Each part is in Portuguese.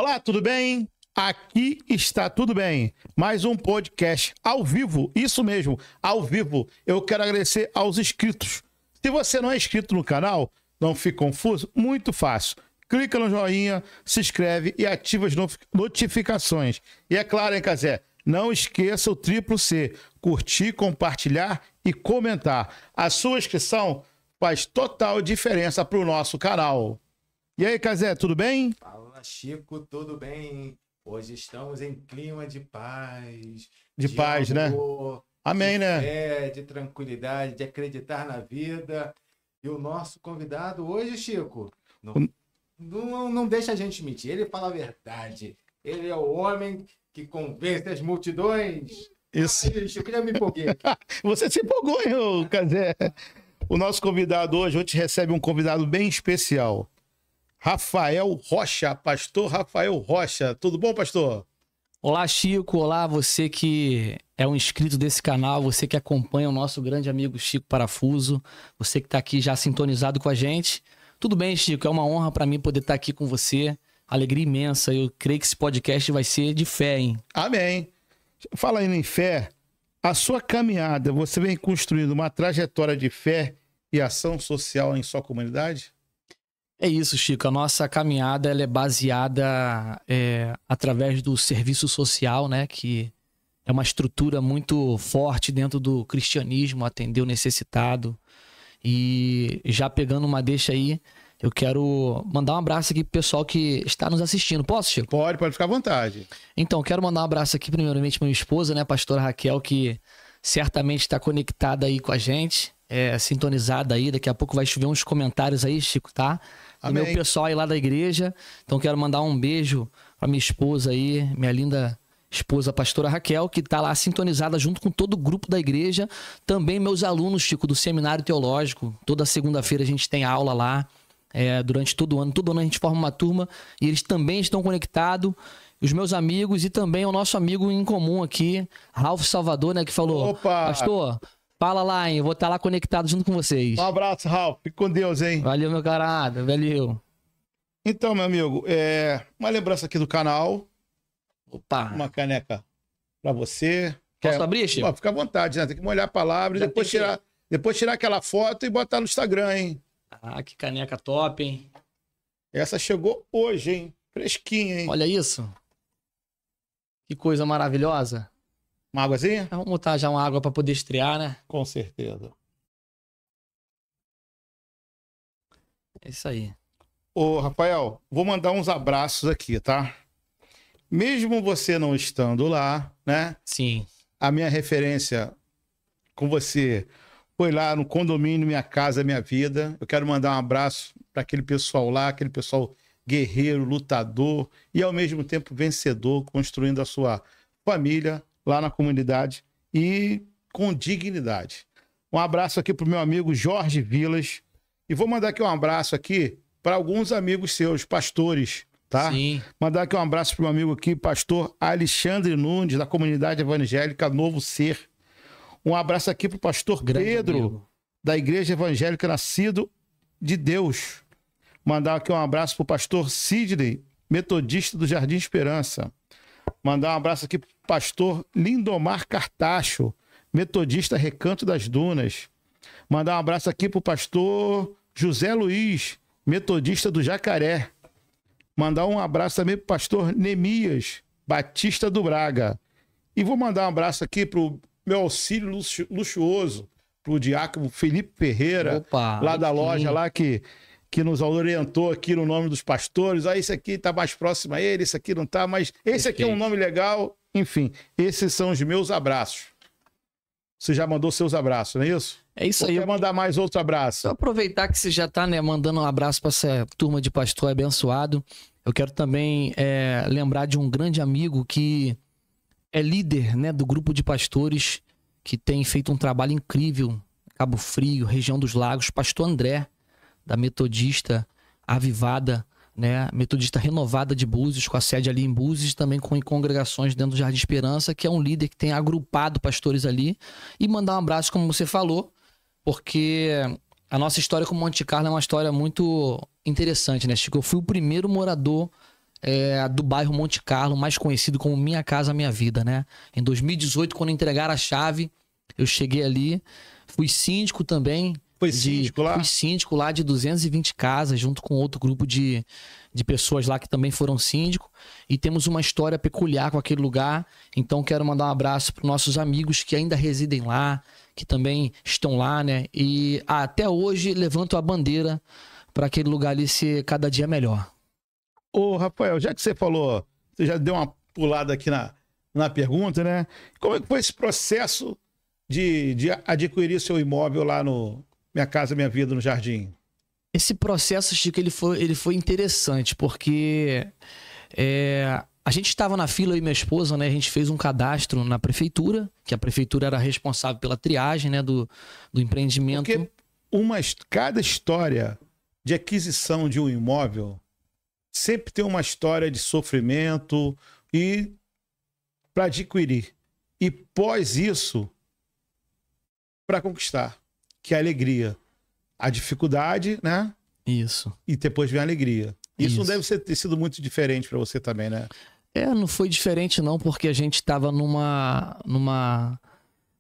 Olá, tudo bem? Aqui está tudo bem. Mais um podcast ao vivo, isso mesmo, ao vivo. Eu quero agradecer aos inscritos. Se você não é inscrito no canal, não fique confuso, muito fácil. Clica no joinha, se inscreve e ativa as notificações. E é claro, hein, Cazé? Não esqueça o triplo C, curtir, compartilhar e comentar. A sua inscrição faz total diferença para o nosso canal. E aí, Cazé, tudo bem? Fala, Chico, tudo bem? Hoje estamos em clima de paz. De paz, amor, né? Amém, né? Fé, de tranquilidade, de acreditar na vida. E o nosso convidado hoje, Chico, não deixa a gente mentir. Ele fala a verdade. Ele é o homem que convence as multidões. Isso. Ai, Chico, já me empolguei. Você se empolgou, hein, Cazé? O nosso convidado hoje recebe um convidado bem especial. Rafael Rocha, pastor Rafael Rocha. Tudo bom, pastor? Olá, Chico. Olá, você que é um inscrito desse canal, você que acompanha o nosso grande amigo Chico Parafuso, você que está aqui já sintonizado com a gente. Tudo bem, Chico? É uma honra para mim poder estar aqui com você. Alegria imensa. Eu creio que esse podcast vai ser de fé, hein? Amém. Fala aí em fé. A sua caminhada, você vem construindo uma trajetória de fé e ação social em sua comunidade? É isso, Chico. A nossa caminhada ela é baseada através do serviço social, né? Que é uma estrutura muito forte dentro do cristianismo, atender o necessitado. E já pegando uma deixa aí, eu quero mandar um abraço aqui pro pessoal que está nos assistindo. Posso, Chico? Pode ficar à vontade. Então, quero mandar um abraço aqui primeiramente pra minha esposa, né? A pastora Raquel, que certamente está conectada aí com a gente, sintonizada aí. Daqui a pouco vai chover uns comentários aí, Chico, tá? Do meu pessoal aí lá da igreja. Então quero mandar um beijo pra minha esposa aí, minha linda esposa, a pastora Raquel, que tá lá sintonizada junto com todo o grupo da igreja. Também meus alunos, Chico, do Seminário Teológico. Toda segunda-feira a gente tem aula lá, durante todo o ano. Todo ano a gente forma uma turma e eles também estão conectados. Os meus amigos e também o nosso amigo em comum aqui, Ralf Salvador, né, que falou: Opa! Pastor, fala lá, hein? Eu vou estar lá conectado junto com vocês. Um abraço, Ralf. Fique com Deus, hein? Valeu, meu camarada. Valeu. Então, meu amigo, uma lembrança aqui do canal. Opa. Uma caneca pra você. Posso abrir, Chico? Pô, fica à vontade, né? Tem que molhar a palavra e depois tirar aquela foto e botar no Instagram, hein? Ah, que caneca top, hein? Essa chegou hoje, hein? Fresquinha, hein? Olha isso. Que coisa maravilhosa. Uma águazinha? Vamos botar já uma água pra poder estrear, né? Com certeza. É isso aí. Ô, Rafael, vou mandar uns abraços aqui, tá? Mesmo você não estando lá, né? Sim. A minha referência com você foi lá no condomínio Minha Casa Minha Vida. Eu quero mandar um abraço para aquele pessoal lá, aquele pessoal guerreiro, lutador e ao mesmo tempo vencedor, construindo a sua família lá na comunidade e com dignidade. Um abraço aqui pro meu amigo Jorge Vilas e vou mandar aqui um abraço aqui para alguns amigos seus, pastores, tá? Sim. Mandar aqui um abraço pro meu amigo aqui, pastor Alexandre Nunes, da comunidade evangélica Novo Ser. Um abraço aqui pro pastor Grande Pedro, amigo. da Igreja Evangélica Nascido de Deus. Mandar aqui um abraço pro pastor Sidney, metodista do Jardim Esperança. Mandar um abraço aqui pro pastor Lindomar Cartacho, metodista Recanto das Dunas. Mandar um abraço aqui pro pastor José Luiz, metodista do Jacaré. Mandar um abraço também pro pastor Nemias, batista do Braga. E vou mandar um abraço aqui pro meu auxílio luxuoso, pro diácono Felipe Ferreira, Opa, lá da sim. loja lá que nos orientou aqui no nome dos pastores. Ah, esse aqui tá mais próximo a ele, esse aqui não tá, mas esse aqui é um nome legal. Enfim, esses são os meus abraços. Você já mandou seus abraços, não é isso? É isso Ou aí. quer mandar mais outro abraço? Só aproveitar que você já tá, né, mandando um abraço para essa turma de pastor abençoado. Eu quero também lembrar de um grande amigo que é líder, né, do grupo de pastores que tem feito um trabalho incrível. Cabo Frio, região dos Lagos, pastor André, da Metodista Avivada, né, Metodista Renovada de Búzios, com a sede ali em Búzios, também com congregações dentro do Jardim Esperança, que é um líder que tem agrupado pastores ali. E mandar um abraço, como você falou, porque a nossa história com Monte Carlo é uma história muito interessante, né, Chico? Eu fui o primeiro morador do bairro Monte Carlo, mais conhecido como Minha Casa Minha Vida, né? Em 2018, quando entregaram a chave, eu cheguei ali, fui síndico também. Foi síndico lá? Fui síndico lá de 220 casas, junto com outro grupo de pessoas lá que também foram síndico. E temos uma história peculiar com aquele lugar. Então quero mandar um abraço para os nossos amigos que ainda residem lá, que também estão lá, né? E até hoje levanto a bandeira para aquele lugar ali ser cada dia melhor. Ô, Rafael, já que você falou, você já deu uma pulada aqui na pergunta, né? Como é que foi esse processo de adquirir seu imóvel lá no Minha Casa Minha Vida, no Jardim? Esse processo, Chico, ele foi interessante, porque a gente estava na fila, eu e minha esposa, né? A gente fez um cadastro na prefeitura, que a prefeitura era responsável pela triagem, né? Do empreendimento. Porque cada história de aquisição de um imóvel sempre tem uma história de sofrimento e para adquirir. E pós isso, para conquistar, que é a alegria. A dificuldade, né? Isso. E depois vem a alegria. Isso não deve ter sido muito diferente para você também, né? Não foi diferente não, porque a gente estava num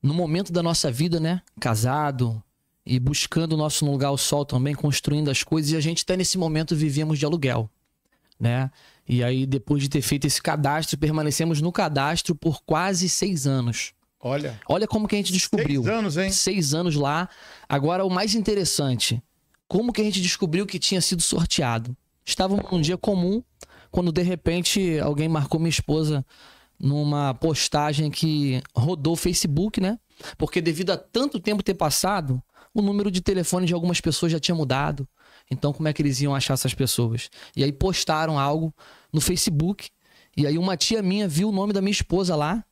momento da nossa vida, né? Casado e buscando o nosso lugar ao sol também, construindo as coisas. E a gente até nesse momento vivíamos de aluguel, né? E aí, depois de ter feito esse cadastro, permanecemos no cadastro por quase 6 anos. Olha como que a gente descobriu. 6 anos, hein? 6 anos lá. Agora, o mais interessante, como que a gente descobriu que tinha sido sorteado? Estávamos num dia comum, quando de repente alguém marcou minha esposa numa postagem que rodou o Facebook, né? Porque devido a tanto tempo ter passado, o número de telefone de algumas pessoas já tinha mudado. Então, como é que eles iam achar essas pessoas? E aí postaram algo no Facebook. E aí uma tia minha viu o nome da minha esposa lá,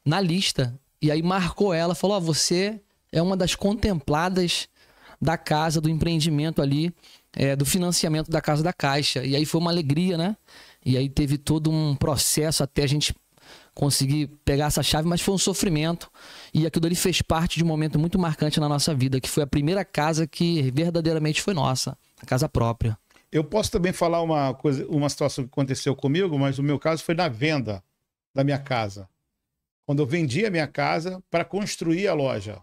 na lista. E aí marcou ela, falou, você é uma das contempladas da casa, do empreendimento ali, do financiamento da Casa da Caixa. E aí foi uma alegria, né? E aí teve todo um processo até a gente conseguir pegar essa chave, mas foi um sofrimento. E aquilo ali fez parte de um momento muito marcante na nossa vida, que foi a primeira casa que verdadeiramente foi nossa, a casa própria. Eu posso também falar uma situação que aconteceu comigo, mas o meu caso foi na venda da minha casa. Quando eu vendi a minha casa para construir a loja.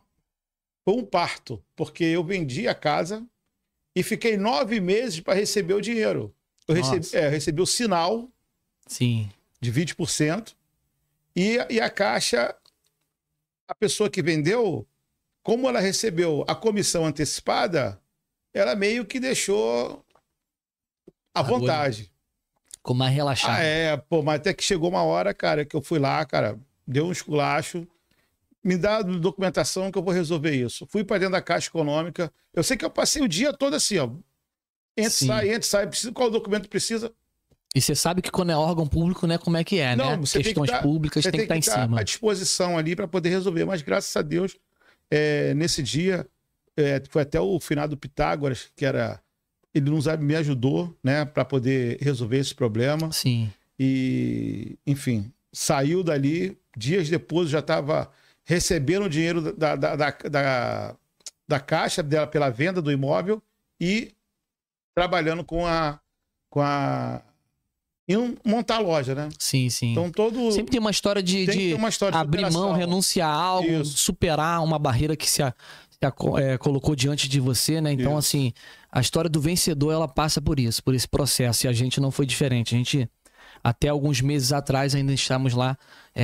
Foi um parto, porque eu vendi a casa e fiquei 9 meses para receber o dinheiro. Eu recebi o sinal. Sim. De 20%. E a Caixa, a pessoa que vendeu, como ela recebeu a comissão antecipada, ela meio que deixou à vontade. Ficou mais relaxado. Mas até que chegou uma hora, cara, que eu fui lá, cara, deu um esculacho, me dá documentação que eu vou resolver isso. Fui para dentro da Caixa Econômica. Eu sei que eu passei o dia todo assim, ó. Entra, sai, qual documento precisa? E você sabe que quando é órgão público, né, como é que é, né? Questões públicas tem que estar em cima. À disposição ali para poder resolver. Mas graças a Deus, nesse dia, foi até o finado Pitágoras, ele me ajudou, né, para poder resolver esse problema. Sim. E, enfim, saiu dali. Dias depois já estava recebendo o dinheiro da Caixa dela pela venda do imóvel e trabalhando em montar a loja, né? Sim, sim. Então sempre tem uma história de abrir mão, renunciar a algo, superar uma barreira que se colocou diante de você, né? Então, assim, a história do vencedor, ela passa por esse processo. E a gente não foi diferente. A gente, até alguns meses atrás, ainda estamos lá,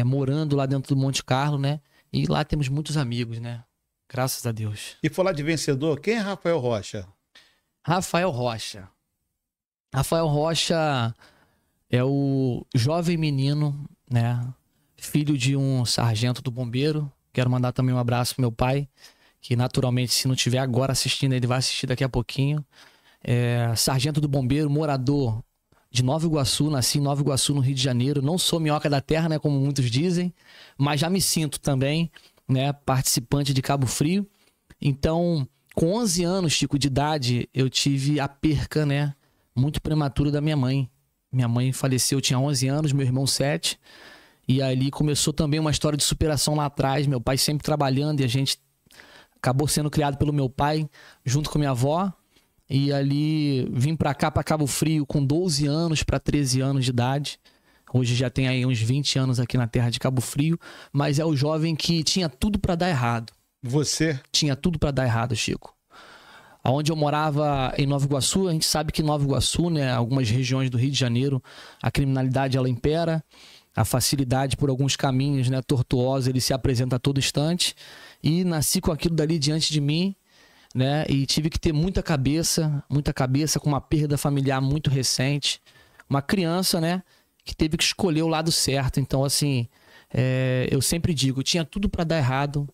morando lá dentro do Monte Carlo, né? E lá temos muitos amigos, né? Graças a Deus. E falar de vencedor, quem é Rafael Rocha? Rafael Rocha. Rafael Rocha é o jovem menino, né? Filho de um sargento do bombeiro. Quero mandar também um abraço pro meu pai, que naturalmente, se não estiver agora assistindo, ele vai assistir daqui a pouquinho. Sargento do bombeiro, morador de Nova Iguaçu, nasci em Nova Iguaçu, no Rio de Janeiro. Não sou minhoca da terra, né, como muitos dizem, mas já me sinto também, né, participante de Cabo Frio. Então, com 11 anos, Chico, de idade, eu tive a perca, né, muito prematura da minha mãe. Minha mãe faleceu, eu tinha 11 anos, meu irmão 7. E ali começou também uma história de superação lá atrás. Meu pai sempre trabalhando e a gente acabou sendo criado pelo meu pai, junto com minha avó. E ali vim pra cá, pra Cabo Frio, com 12 anos para 13 anos de idade. Hoje já tem aí uns 20 anos aqui na terra de Cabo Frio. Mas é o jovem que tinha tudo para dar errado. Você? Tinha tudo para dar errado, Chico. Onde eu morava em Nova Iguaçu, a gente sabe que Nova Iguaçu, né, algumas regiões do Rio de Janeiro, a criminalidade ela impera, a facilidade por alguns caminhos, né, tortuosos, ele se apresenta a todo instante. E nasci com aquilo dali diante de mim, né, e tive que ter muita cabeça com uma perda familiar muito recente. Uma criança, né, que teve que escolher o lado certo. Então, assim, eu sempre digo, tinha tudo para dar errado,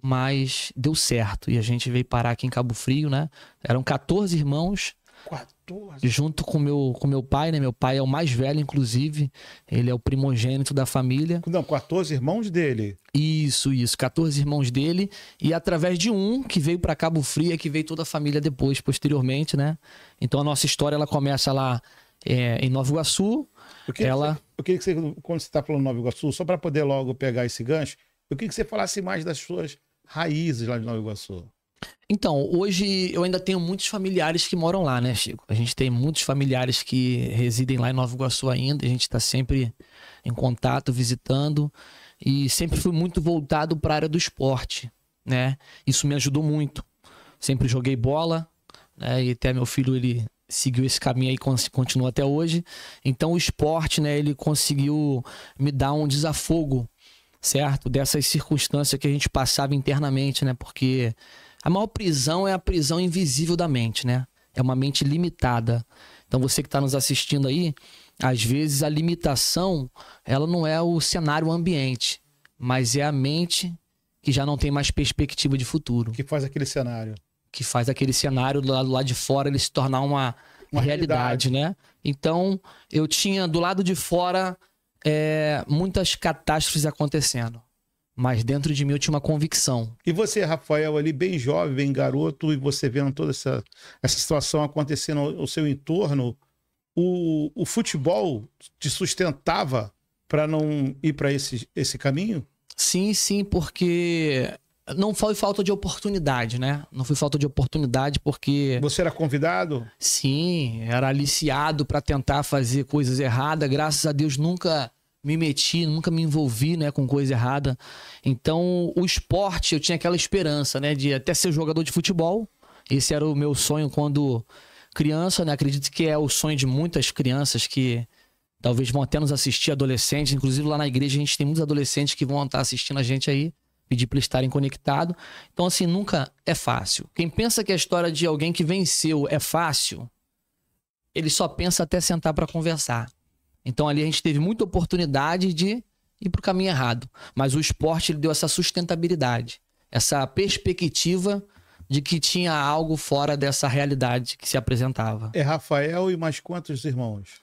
mas deu certo. E a gente veio parar aqui em Cabo Frio, né? Eram 14 irmãos. 14? Junto com meu pai, né? Meu pai é o mais velho, inclusive. Ele é o primogênito da família. Não, 14 irmãos dele. Isso. 14 irmãos dele. E através de um que veio para Cabo Frio, é que veio toda a família depois, posteriormente, né? Então a nossa história, ela começa lá em Nova Iguaçu. Eu queria que você, quando você está falando Nova Iguaçu, só para poder logo pegar esse gancho, eu queria que você falasse mais das suas raízes lá de Nova Iguaçu. Então, hoje eu ainda tenho muitos familiares que moram lá, né, Chico? A gente tem muitos familiares que residem lá em Nova Iguaçu ainda. A gente está sempre em contato, visitando. E sempre fui muito voltado para a área do esporte, né? Isso me ajudou muito. Sempre joguei bola, né? E até meu filho, ele seguiu esse caminho aí e continua até hoje. Então, o esporte, né? Ele conseguiu me dar um desafogo, certo? Dessas circunstâncias que a gente passava internamente, né? Porque a maior prisão é a prisão invisível da mente, né? É uma mente limitada. Então você que está nos assistindo aí, às vezes a limitação, ela não é o cenário ambiente, mas é a mente que já não tem mais perspectiva de futuro. Que faz aquele cenário. Que faz aquele cenário do lado de fora ele se tornar uma realidade, né? Então eu tinha do lado de fora muitas catástrofes acontecendo. Mas dentro de mim eu tinha uma convicção. E você, Rafael, ali bem jovem, bem garoto, e você vendo toda essa situação acontecendo ao seu entorno, o futebol te sustentava para não ir para esse caminho? Sim, porque não foi falta de oportunidade, né? Não foi falta de oportunidade porque... Você era convidado? Sim, era aliciado para tentar fazer coisas erradas. Graças a Deus nunca me meti, nunca me envolvi, né, com coisa errada. Então, o esporte, eu tinha aquela esperança, né, de até ser jogador de futebol. Esse era o meu sonho quando criança, né? Acredito que é o sonho de muitas crianças que talvez vão até nos assistir, adolescentes. Inclusive lá na igreja a gente tem muitos adolescentes que vão estar assistindo a gente aí, pedir para estarem conectados. Então, assim, nunca é fácil. Quem pensa que a história de alguém que venceu é fácil, ele só pensa até sentar para conversar. Então ali a gente teve muita oportunidade de ir para o caminho errado. Mas o esporte ele deu essa sustentabilidade, essa perspectiva de que tinha algo fora dessa realidade que se apresentava. É Rafael e mais quantos irmãos?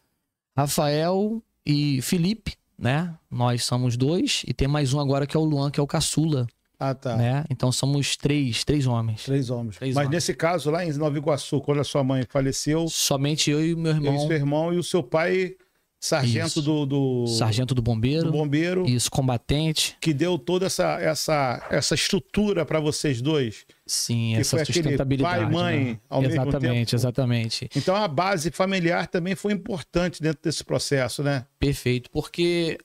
Rafael e Felipe, né? Nós somos 2 e tem mais um agora que é o Luan, que é o caçula. Ah, tá. Né? Então somos três homens. 3 homens. Mas homens. nesse caso lá em Nova Iguaçu, quando a sua mãe faleceu... Somente eu e meu irmão. E seu irmão e o seu pai... Sargento Sargento do bombeiro. Do bombeiro. Isso, combatente. Que deu toda essa estrutura para vocês dois. Sim, que essa foi sustentabilidade. Pai e mãe, né? ao mesmo tempo. Exatamente. Então a base familiar também foi importante dentro desse processo, né? Perfeito, porque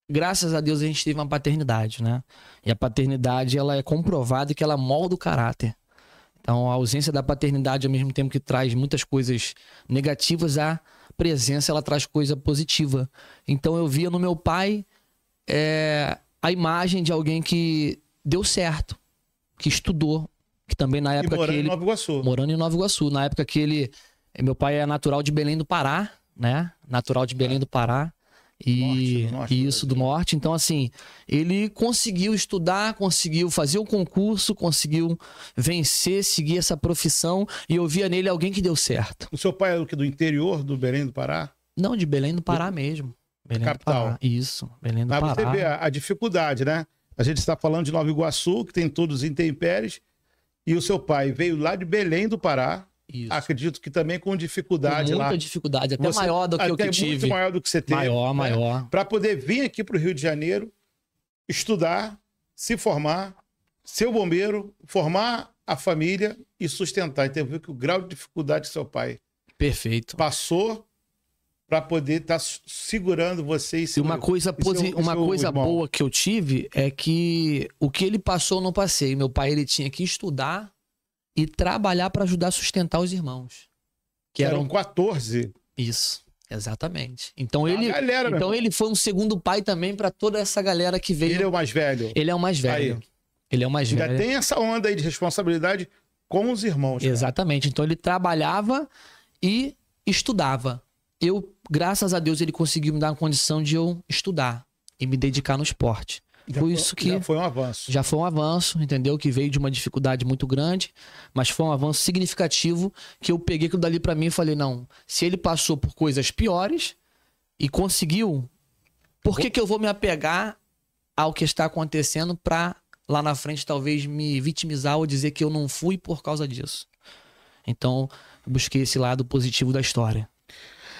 graças a Deus a gente teve uma paternidade, né? E a paternidade, ela é comprovada que ela molda o caráter. Então a ausência da paternidade, ao mesmo tempo que traz muitas coisas negativas, a presença ela traz coisa positiva. Então eu via no meu pai a imagem de alguém que deu certo, que estudou, que também na época morando em Nova Iguaçu. Morando em Nova Iguaçu. Na época que meu pai é natural de Belém do Pará, né? Natural de Belém do Pará. E isso, do norte. Então, assim, ele conseguiu estudar, conseguiu fazer o concurso, conseguiu vencer, seguir essa profissão, e eu via nele alguém que deu certo. O seu pai é do interior do Belém do Pará? Não, de Belém do Pará mesmo. Belém Capital. Do Pará. Isso, Belém do Pará. Mas você vê a dificuldade, né? A gente está falando de Nova Iguaçu, que tem todos os intempéries, e o seu pai veio lá de Belém do Pará. Isso. Acredito que também com dificuldade lá. Muita dificuldade, até maior do que eu que tive. Muito maior do que você teve. Maior. Para poder vir aqui para o Rio de Janeiro, estudar, se formar, ser bombeiro, formar a família e sustentar. Então, viu que o grau de dificuldade que seu pai Perfeito. passou para poder estar segurando você e uma coisa boa que eu tive é que o que ele passou eu não passei. Meu pai ele tinha que estudar e trabalhar para ajudar a sustentar os irmãos. Que eram 14. Isso, exatamente. Então ele, galera, então ele foi um segundo pai também para toda essa galera que veio. Ele é o mais velho. Ele é o mais velho. Aí. Ele é o mais velho. Ainda tem essa onda aí de responsabilidade com os irmãos. Cara. Exatamente. Então ele trabalhava e estudava. Eu, graças a Deus, ele conseguiu me dar uma condição de eu estudar e me dedicar no esporte. Já foi um avanço. Já foi um avanço, entendeu? Que veio de uma dificuldade muito grande, mas foi um avanço significativo que eu peguei aquilo dali pra mim e falei, não, se ele passou por coisas piores e conseguiu, por que eu vou me apegar ao que está acontecendo pra lá na frente talvez me vitimizar ou dizer que eu não fui por causa disso? Então, eu busquei esse lado positivo da história.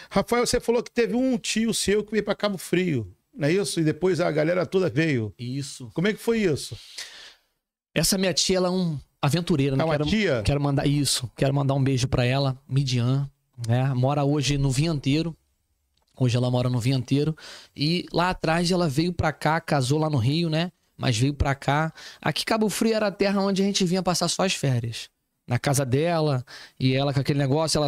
Rafael, você falou que teve um tio seu que veio para Cabo Frio, não é isso? E depois a galera toda veio. Isso. Como é que foi isso? Essa minha tia, ela é uma aventureira, né? É uma tia? Quero mandar um beijo para ela, Midian, né? Mora hoje no Vinhanteiro. Hoje ela mora no Vinhanteiro. E lá atrás ela veio para cá, casou lá no Rio, né? Mas veio para cá. Aqui Cabo Frio era a terra onde a gente vinha passar só as férias. Na casa dela, e ela com aquele negócio,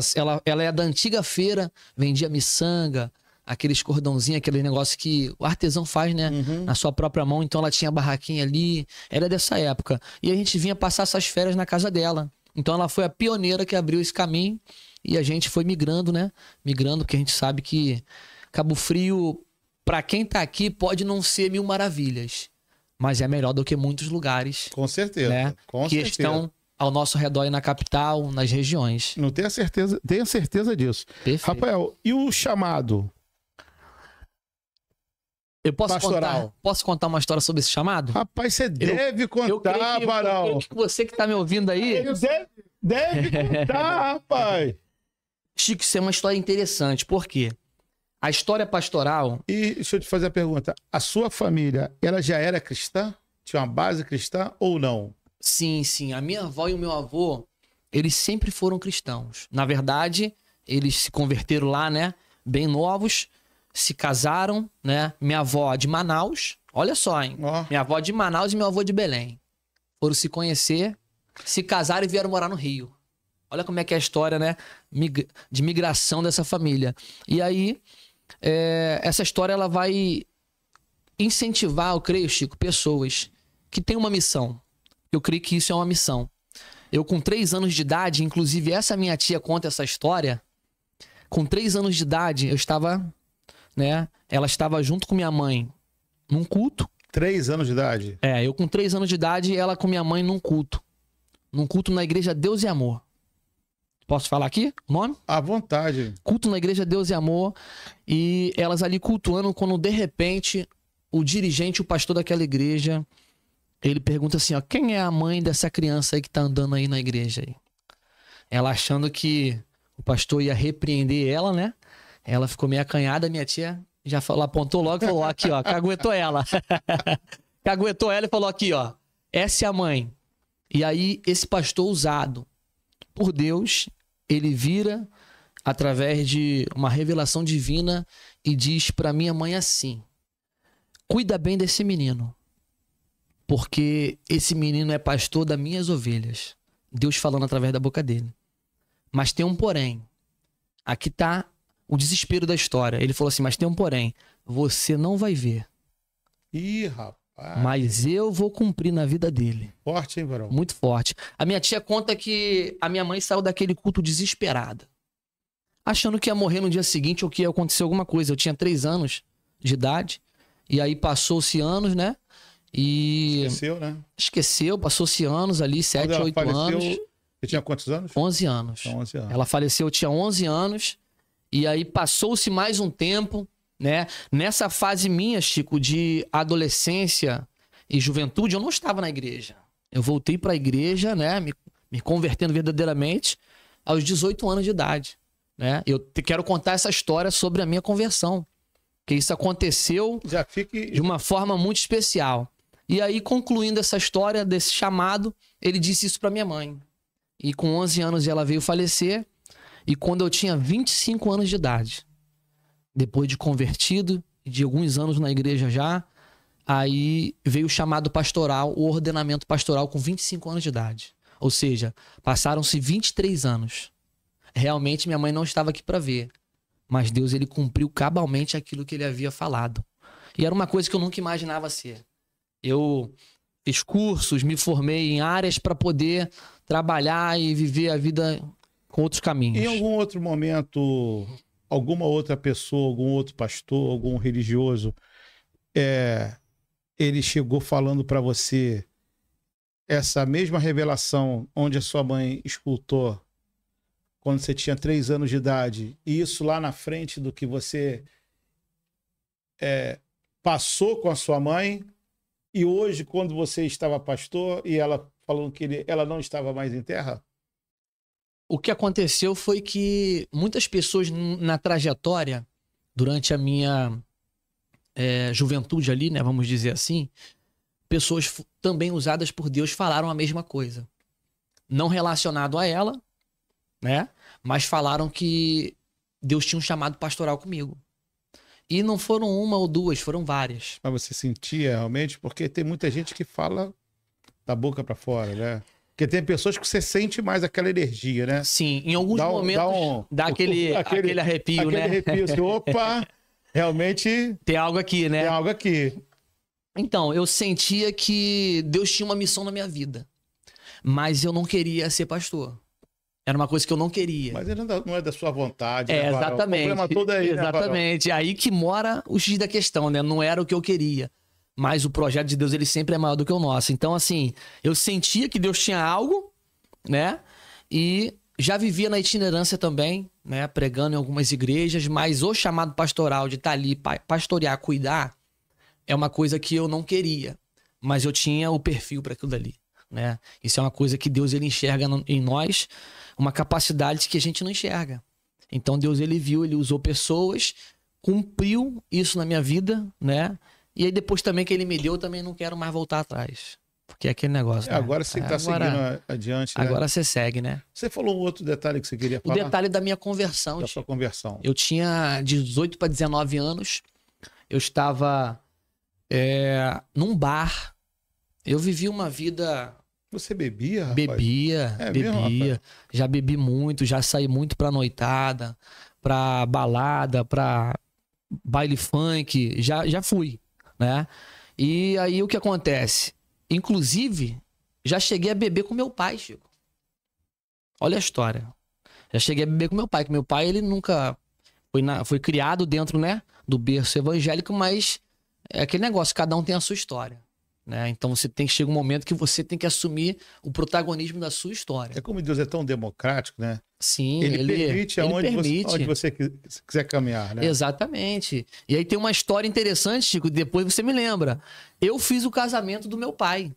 ela é da antiga feira, vendia miçanga, aqueles cordãozinhos, aquele negócio que o artesão faz, né? Na sua própria mão, então ela tinha barraquinha ali, era dessa época. E a gente vinha passar essas férias na casa dela. Então ela foi a pioneira que abriu esse caminho e a gente foi migrando, né? Migrando, porque a gente sabe que Cabo Frio, pra quem tá aqui, pode não ser mil maravilhas, mas é melhor do que muitos lugares. Com certeza, né? com certeza. Estão ao nosso redor e na capital, nas regiões. Não tenho certeza disso. Perfeito. Rafael, e o chamado? Eu posso contar uma história sobre esse chamado? Rapaz, você deve contar, Barão. Eu creio que você que tá me ouvindo aí... Deve contar, rapaz. Chico, isso é uma história interessante. Por quê? A história pastoral... E deixa eu te fazer a pergunta. A sua família, ela já era cristã? Tinha uma base cristã ou não? Sim, sim. A minha avó e o meu avô, eles sempre foram cristãos. Na verdade, eles se converteram lá, né? Bem novos, se casaram, né? Minha avó de Manaus, olha só, hein? Minha avó de Manaus e meu avô de Belém. Foram se conhecer, se casaram e vieram morar no Rio. Olha como é que é a história, né? De migração dessa família. E aí, essa história, ela vai incentivar, eu creio, Chico, pessoas que têm uma missão. Eu creio que isso é uma missão. Eu, com 3 anos de idade, inclusive essa minha tia conta essa história. Com 3 anos de idade, eu estava, né? Ela estava junto com minha mãe num culto. 3 anos de idade? Eu com 3 anos de idade, ela com minha mãe num culto. Num culto na igreja Deus e Amor. Posso falar aqui o nome? À vontade. Culto na igreja Deus e Amor. E elas ali cultuando, quando de repente o dirigente, o pastor daquela igreja... Ele pergunta assim, ó, quem é a mãe dessa criança aí que tá andando aí na igreja aí? Ela achando que o pastor ia repreender ela, né? Ela ficou meio acanhada, minha tia já falou, apontou logo e falou, aqui ó, caguetou ela. Caguetou ela e falou aqui ó, essa é a mãe. E aí esse pastor usado por Deus, ele vira através de uma revelação divina e diz pra minha mãe assim, cuida bem desse menino. Porque esse menino é pastor das minhas ovelhas. Deus falando através da boca dele. Mas tem um porém. Aqui tá o desespero da história. Ele falou assim, mas tem um porém. Você não vai ver. Ih, rapaz. Mas eu vou cumprir na vida dele. Forte, hein, Barão? Muito forte. A minha tia conta que a minha mãe saiu daquele culto desesperada. Achando que ia morrer no dia seguinte ou que ia acontecer alguma coisa. Eu tinha 3 anos de idade. E aí passou-se anos, né? E... Esqueceu, né? Esqueceu, passou-se anos ali, 7, 8 anos. Você tinha quantos anos? 11 anos. Então, 11 anos. Ela faleceu, eu tinha 11 anos. E aí passou-se mais um tempo, né? Nessa fase minha, Chico, de adolescência e juventude, eu não estava na igreja. Eu voltei para a igreja, né? Me convertendo verdadeiramente aos 18 anos de idade, né? Eu quero contar essa história sobre a minha conversão. Que isso aconteceu de uma forma muito especial. E aí, concluindo essa história desse chamado, ele disse isso para minha mãe. E com 11 anos ela veio falecer. E quando eu tinha 25 anos de idade, depois de convertido, de alguns anos na igreja já, aí veio o chamado pastoral, o ordenamento pastoral com 25 anos de idade. Ou seja, passaram-se 23 anos. Realmente minha mãe não estava aqui para ver. Mas Deus, ele cumpriu cabalmente aquilo que ele havia falado. E era uma coisa que eu nunca imaginava ser. Eu fiz cursos, me formei em áreas para poder trabalhar e viver a vida com outros caminhos. Em algum outro momento, alguma outra pessoa, algum outro pastor, algum religioso, ele chegou falando para você essa mesma revelação onde a sua mãe escutou quando você tinha 3 anos de idade, e isso lá na frente do que você passou com a sua mãe, e hoje, quando você estava pastor, e ela falando que ela não estava mais em terra? O que aconteceu foi que muitas pessoas na trajetória, durante a minha juventude ali, né, vamos dizer assim, pessoas também usadas por Deus falaram a mesma coisa. Não relacionado a ela, né, mas falaram que Deus tinha um chamado pastoral comigo. E não foram uma ou duas, foram várias. Mas você sentia realmente? Porque tem muita gente que fala da boca para fora, né? Porque tem pessoas que você sente mais aquela energia, né? Sim, em alguns momentos dá aquele arrepio, né? Aquele arrepio, assim, opa, realmente... Tem algo aqui, né? Tem algo aqui. Então, eu sentia que Deus tinha uma missão na minha vida. Mas eu não queria ser pastor. Era uma coisa que eu não queria. Mas ele não é da sua vontade, né? Exatamente. O problema todo é aí, exatamente. Né, aí que mora o X da questão, né? Não era o que eu queria. Mas o projeto de Deus, ele sempre é maior do que o nosso. Então, assim, eu sentia que Deus tinha algo, né? E já vivia na itinerância também, né? Pregando em algumas igrejas, mas o chamado pastoral de estar ali, pastorear, cuidar, é uma coisa que eu não queria. Mas eu tinha o perfil para aquilo dali, né? Isso é uma coisa que Deus, ele enxerga em nós, uma capacidade que a gente não enxerga. Então, Deus, ele viu, ele usou pessoas, cumpriu isso na minha vida, né? E aí depois também que ele me deu, eu também não quero mais voltar atrás. Porque é aquele negócio, né? Agora você está seguindo adiante, né? Agora você segue, né? Você falou um outro detalhe que você queria falar? O detalhe da minha conversão. Da sua conversão. Eu tinha 18 para 19 anos. Eu estava num bar. Eu vivi uma vida... Você bebia, rapaz? Bebia. Mesmo, rapaz? Já bebi muito, já saí muito pra noitada, pra balada, pra baile funk. Já fui, né? E aí o que acontece? Inclusive, já cheguei a beber com meu pai, Chico. Olha a história. Já cheguei a beber com meu pai, que meu pai, ele nunca foi criado dentro, né, do berço evangélico, mas é aquele negócio, cada um tem a sua história, né? Então chega um momento que você tem que assumir o protagonismo da sua história. É como Deus é tão democrático, né? Sim, ele permite onde você quiser caminhar, né? Exatamente. E aí tem uma história interessante, Chico, depois você me lembra. Eu fiz o casamento do meu pai.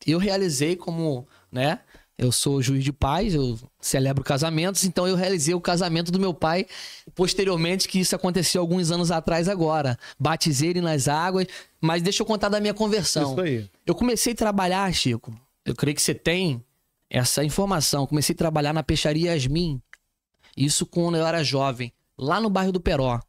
Eu realizei como, né? Eu sou juiz de paz, eu celebro casamentos, então eu realizei o casamento do meu pai. Posteriormente, que isso aconteceu alguns anos atrás agora. Batizei ele nas águas, mas deixa eu contar da minha conversão. Isso aí. Eu comecei a trabalhar, Chico, eu creio que você tem essa informação. Comecei a trabalhar na peixaria Yasmin. Isso quando eu era jovem, lá no bairro do Peró.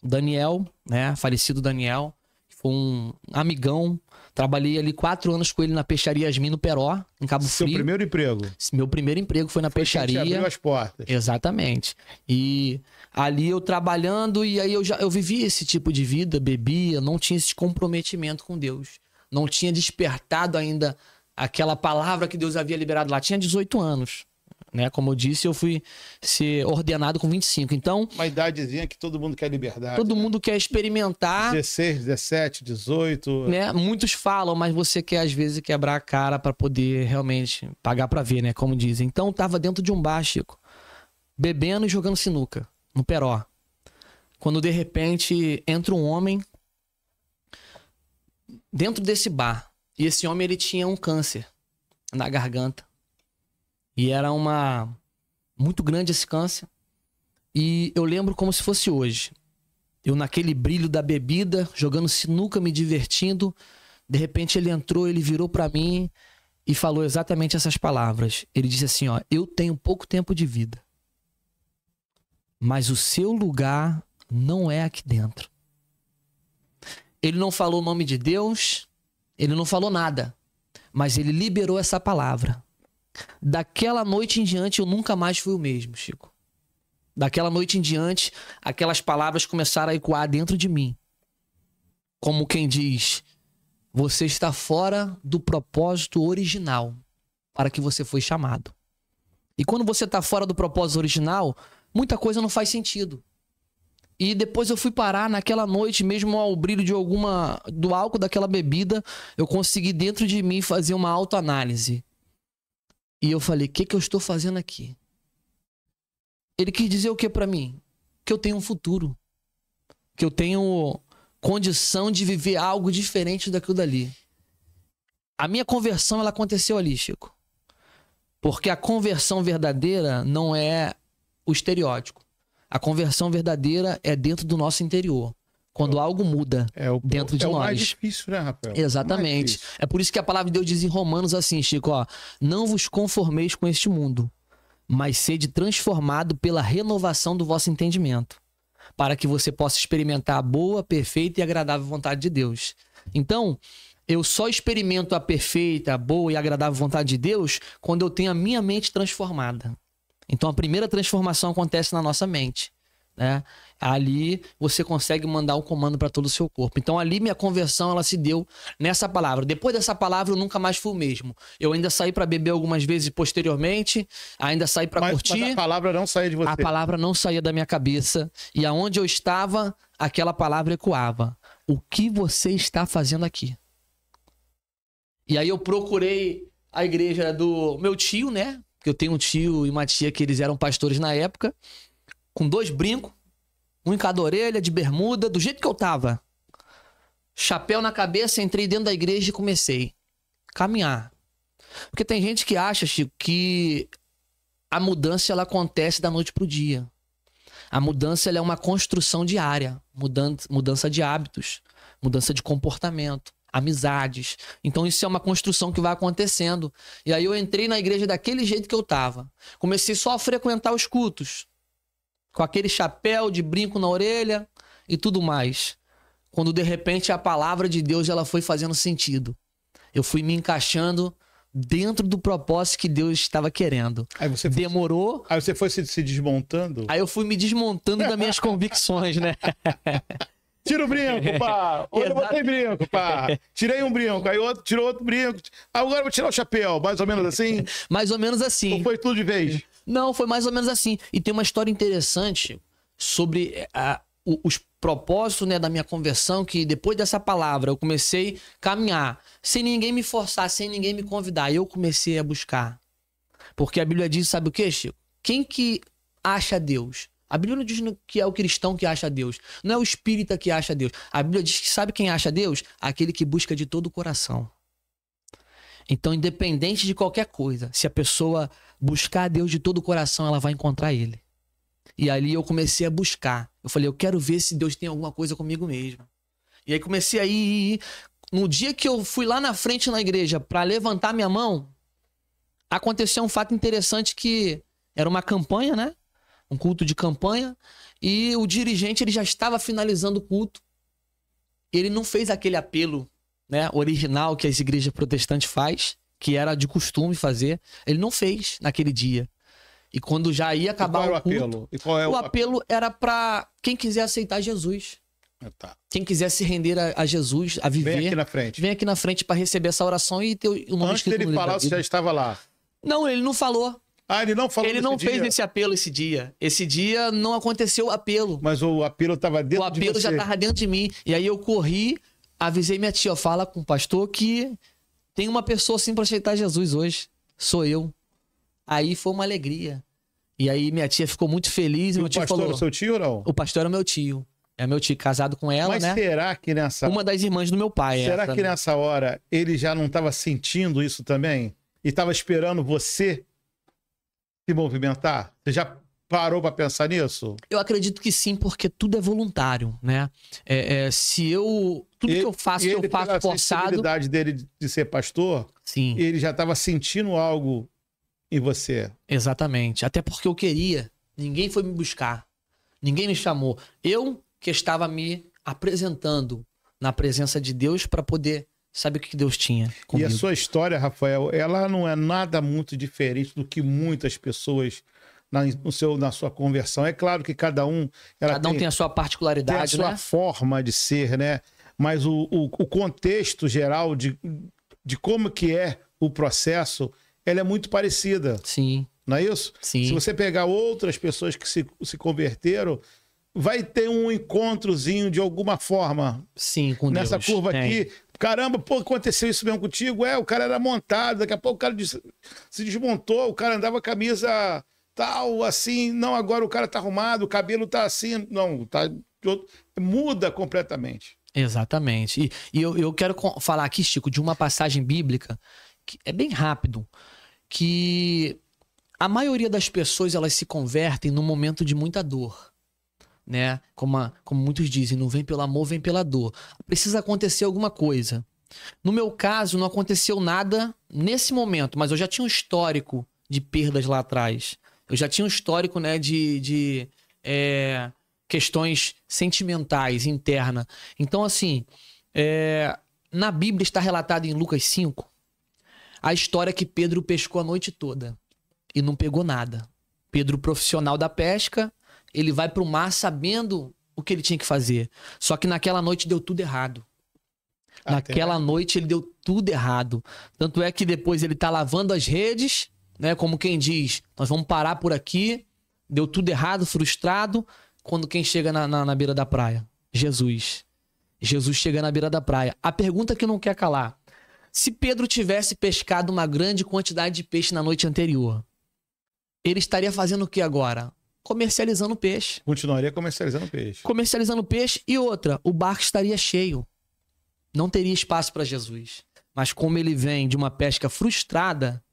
Daniel, né? Falecido Daniel, foi um amigão. Trabalhei ali 4 anos com ele na peixaria Yasmin no Peró, em Cabo Frio. Seu primeiro emprego? Meu primeiro emprego foi na peixaria. Abriu as portas. Exatamente. E ali eu trabalhando, e aí eu vivi esse tipo de vida, bebia, não tinha esse comprometimento com Deus. Não tinha despertado ainda aquela palavra que Deus havia liberado lá. Tinha 18 anos, né? Como eu disse, eu fui ser ordenado com 25. Então... Uma idadezinha que todo mundo quer liberdade. Todo mundo quer experimentar. 16, 17, 18... Né? Muitos falam, mas você quer, às vezes, quebrar a cara para poder realmente pagar para ver, né? Como dizem. Então, tava dentro de um bar, Chico, bebendo e jogando sinuca, no Peró. Quando, de repente, entra um homem dentro desse bar. E esse homem, ele tinha um câncer na garganta. E era muito grande esse câncer. E eu lembro como se fosse hoje. Eu naquele brilho da bebida, jogando sinuca, me divertindo. De repente ele entrou, ele virou pra mim e falou exatamente essas palavras. Ele disse assim, ó, eu tenho pouco tempo de vida, mas o seu lugar não é aqui dentro. Ele não falou o nome de Deus, ele não falou nada, mas ele liberou essa palavra. Daquela noite em diante eu nunca mais fui o mesmo, Chico. Daquela noite em diante, aquelas palavras começaram a ecoar dentro de mim. Como quem diz, você está fora do propósito original para que você foi chamado. E quando você está fora do propósito original, muita coisa não faz sentido. E depois eu fui parar naquela noite, mesmo ao brilho de do álcool daquela bebida, eu consegui dentro de mim fazer uma autoanálise. E eu falei, o que eu estou fazendo aqui? Ele quis dizer o que para mim? Que eu tenho um futuro. Que eu tenho condição de viver algo diferente daquilo dali. A minha conversão, ela aconteceu ali, Chico. Porque a conversão verdadeira não é o estereótipo. A conversão verdadeira é dentro do nosso interior. Quando algo muda dentro de nós. É o mais difícil, né, Rafael? Exatamente. É por isso que a palavra de Deus diz em Romanos assim, Chico, ó, não vos conformeis com este mundo, mas sede transformado pela renovação do vosso entendimento, para que você possa experimentar a boa, perfeita e agradável vontade de Deus. Então, eu só experimento a perfeita, a boa e agradável vontade de Deus quando eu tenho a minha mente transformada. Então, a primeira transformação acontece na nossa mente, né? Ali você consegue mandar um comando para todo o seu corpo. Então ali minha conversão ela se deu nessa palavra. Depois dessa palavra eu nunca mais fui o mesmo. Eu ainda saí para beber algumas vezes posteriormente, ainda saí para curtir. Mas a palavra não saía de você. A palavra não saía da minha cabeça e aonde eu estava, aquela palavra ecoava. O que você está fazendo aqui? E aí eu procurei a igreja do meu tio, né? Porque eu tenho um tio e uma tia que eles eram pastores na época, com 2 brincos, um em cada orelha, de bermuda, do jeito que eu tava. Chapéu na cabeça, entrei dentro da igreja e comecei a caminhar. Porque tem gente que acha, Chico, que a mudança ela acontece da noite pro dia. A mudança ela é uma construção diária, mudança de hábitos, mudança de comportamento, amizades. Então isso é uma construção que vai acontecendo. E aí eu entrei na igreja daquele jeito que eu tava. Comecei só a frequentar os cultos, com aquele chapéu de brinco na orelha e tudo mais. Quando de repente a palavra de Deus ela foi fazendo sentido. Eu fui me encaixando dentro do propósito que Deus estava querendo. Demorou. Aí você foi se desmontando? Aí eu fui me desmontando das minhas convicções, né? Tira o brinco, pá. Hoje eu botei brinco, pá. Tirei um brinco, aí outro tirou outro brinco. Agora eu vou tirar o chapéu, mais ou menos assim? Mais ou menos assim. Ou foi tudo de vez? Não, foi mais ou menos assim. E tem uma história interessante sobre os propósitos, né, da minha conversão, que depois dessa palavra eu comecei a caminhar, sem ninguém me forçar, sem ninguém me convidar. Eu comecei a buscar. Porque a Bíblia diz, sabe o quê, Chico? Quem que acha Deus? A Bíblia não diz que é o cristão que acha Deus. Não é o espírita que acha Deus. A Bíblia diz que sabe quem acha Deus? Aquele que busca de todo o coração. Então, independente de qualquer coisa, se a pessoa buscar a Deus de todo o coração, ela vai encontrar Ele. E ali eu comecei a buscar. Eu falei, eu quero ver se Deus tem alguma coisa comigo mesmo. E aí comecei a ir. No dia que eu fui lá na frente na igreja para levantar minha mão, aconteceu um fato interessante que era uma campanha, né? Um culto de campanha. E o dirigente ele já estava finalizando o culto. Ele não fez aquele apelo, né, original que as igrejas protestantes faz, que era de costume fazer. Ele não fez naquele dia. E quando já ia acabar o culto, o apelo era para quem quiser aceitar Jesus. Tá. Quem quiser se render a Jesus, a viver. Vem aqui na frente. Vem aqui na frente para receber essa oração e ter o nome escrito no livro da vida. Antes dele falar, você já estava lá? Não, ele não falou. Ah, ele não falou. Ele não fez esse apelo esse dia. Esse dia não aconteceu o apelo. Mas o apelo estava dentro de você. O apelo já estava dentro de mim. E aí eu corri, avisei minha tia, fala com o pastor que tem uma pessoa assim para aceitar Jesus hoje. Sou eu. Aí foi uma alegria. E aí minha tia ficou muito feliz. E meu tio falou... O pastor era seu tio ou não? O pastor era meu tio. É meu tio casado com ela, mas né? Mas será que nessa... Uma das irmãs do meu pai. Será que nessa hora ele já não estava sentindo isso também? E estava esperando você se movimentar? Você já parou para pensar nisso? Eu acredito que sim, porque tudo é voluntário, né? Tudo que eu faço forçado. A sensibilidade dele de ser pastor, sim. Ele já estava sentindo algo em você. Exatamente. Até porque eu queria. Ninguém foi me buscar. Ninguém me chamou. Eu que estava me apresentando na presença de Deus para poder saber o que Deus tinha comigo. E a sua história, Rafael, ela não é nada muito diferente do que muitas pessoas na sua conversão. É claro que cada um tem a sua particularidade, tem a sua né? forma de ser, né? Mas o contexto geral de como que é o processo, ela é muito parecida. Sim. Não é isso? Sim. Se você pegar outras pessoas que se converteram, vai ter um encontrozinho de alguma forma. Sim, com nessa Deus. Curva aqui. Caramba, pô, aconteceu isso mesmo contigo? O cara era montado, daqui a pouco o cara se desmontou, o cara andava com a camisa tal, assim, não, agora o cara tá arrumado, o cabelo tá assim, não, tá... Muda completamente. Exatamente. E eu quero falar aqui, Chico, de uma passagem bíblica, que é bem rápido, que a maioria das pessoas, elas se convertem num momento de muita dor. Né? Como muitos dizem, não vem pelo amor, vem pela dor. Precisa acontecer alguma coisa. No meu caso, não aconteceu nada nesse momento, mas eu já tinha um histórico de perdas lá atrás. Eu já tinha um histórico, né, de questões sentimentais, internas. Então, assim, na Bíblia está relatado em Lucas 5 a história que Pedro pescou a noite toda e não pegou nada. Pedro, profissional da pesca, ele vai para o mar sabendo o que ele tinha que fazer. Só que naquela noite deu tudo errado. Naquela noite ele deu tudo errado. Tanto é que depois ele tá lavando as redes, né? Como quem diz, nós vamos parar por aqui. Deu tudo errado, frustrado. Quando quem chega na beira da praia? Jesus. Jesus chega na beira da praia. A pergunta que não quer calar. Se Pedro tivesse pescado uma grande quantidade de peixe na noite anterior, ele estaria fazendo o que agora? Comercializando peixe. Continuaria comercializando peixe. Comercializando peixe. E outra, o barco estaria cheio. Não teria espaço para Jesus. Mas como ele vem de uma pesca frustrada,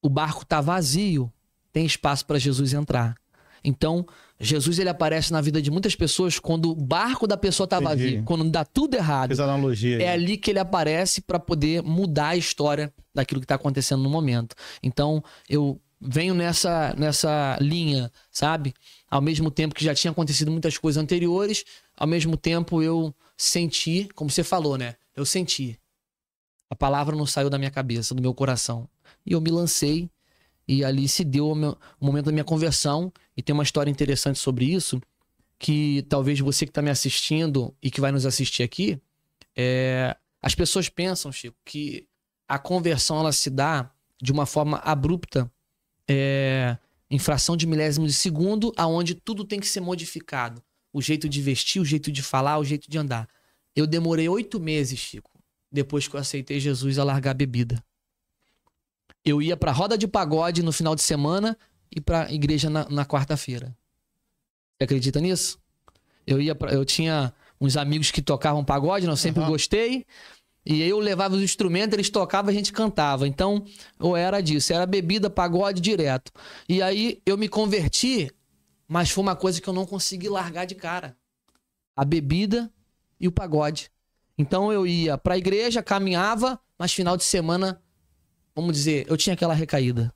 o barco está vazio, tem espaço para Jesus entrar. Então, Jesus ele aparece na vida de muitas pessoas quando o barco da pessoa está vazio, quando dá tudo errado. Fez analogia aí. É ali que ele aparece para poder mudar a história daquilo que está acontecendo no momento. Então, eu venho nessa linha, sabe? Ao mesmo tempo que já tinha acontecido muitas coisas anteriores, ao mesmo tempo eu senti, como você falou, né? Eu senti. A palavra não saiu da minha cabeça, do meu coração. E eu me lancei e ali se deu o momento da minha conversão. E tem uma história interessante sobre isso, que talvez você que está me assistindo e que vai nos assistir aqui, as pessoas pensam, Chico, que a conversão ela se dá de uma forma abrupta, em fração de milésimo de segundo, aonde tudo tem que ser modificado. O jeito de vestir, o jeito de falar, o jeito de andar. Eu demorei 8 meses, Chico, depois que eu aceitei Jesus, a largar a bebida. Eu ia pra roda de pagode no final de semana e pra igreja na quarta-feira. Você acredita nisso? Eu tinha uns amigos que tocavam pagode, eu sempre gostei. E aí eu levava os instrumentos, eles tocavam, a gente cantava. Então, ou era disso, era bebida, pagode direto. E aí eu me converti, mas foi uma coisa que eu não consegui largar de cara. A bebida e o pagode. Então eu ia pra igreja, caminhava, mas final de semana, vamos dizer, eu tinha aquela recaída.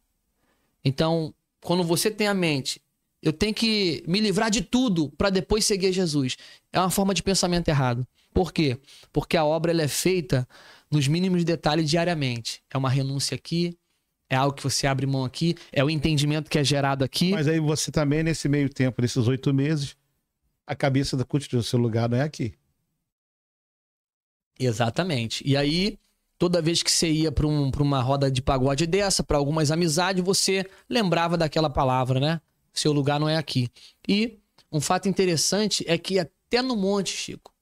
Então, quando você tem a mente, eu tenho que me livrar de tudo para depois seguir Jesus. É uma forma de pensamento errado. Por quê? Porque a obra ela é feita nos mínimos detalhes diariamente. É uma renúncia aqui, é algo que você abre mão aqui, é o entendimento que é gerado aqui. Mas aí você também, nesse meio tempo, nesses 8 meses, a cabeça continua no seu lugar, não é aqui. Exatamente. E aí, toda vez que você ia para uma roda de pagode dessa, para algumas amizades, você lembrava daquela palavra, né? Seu lugar não é aqui. E um fato interessante é que até no monte, Chico,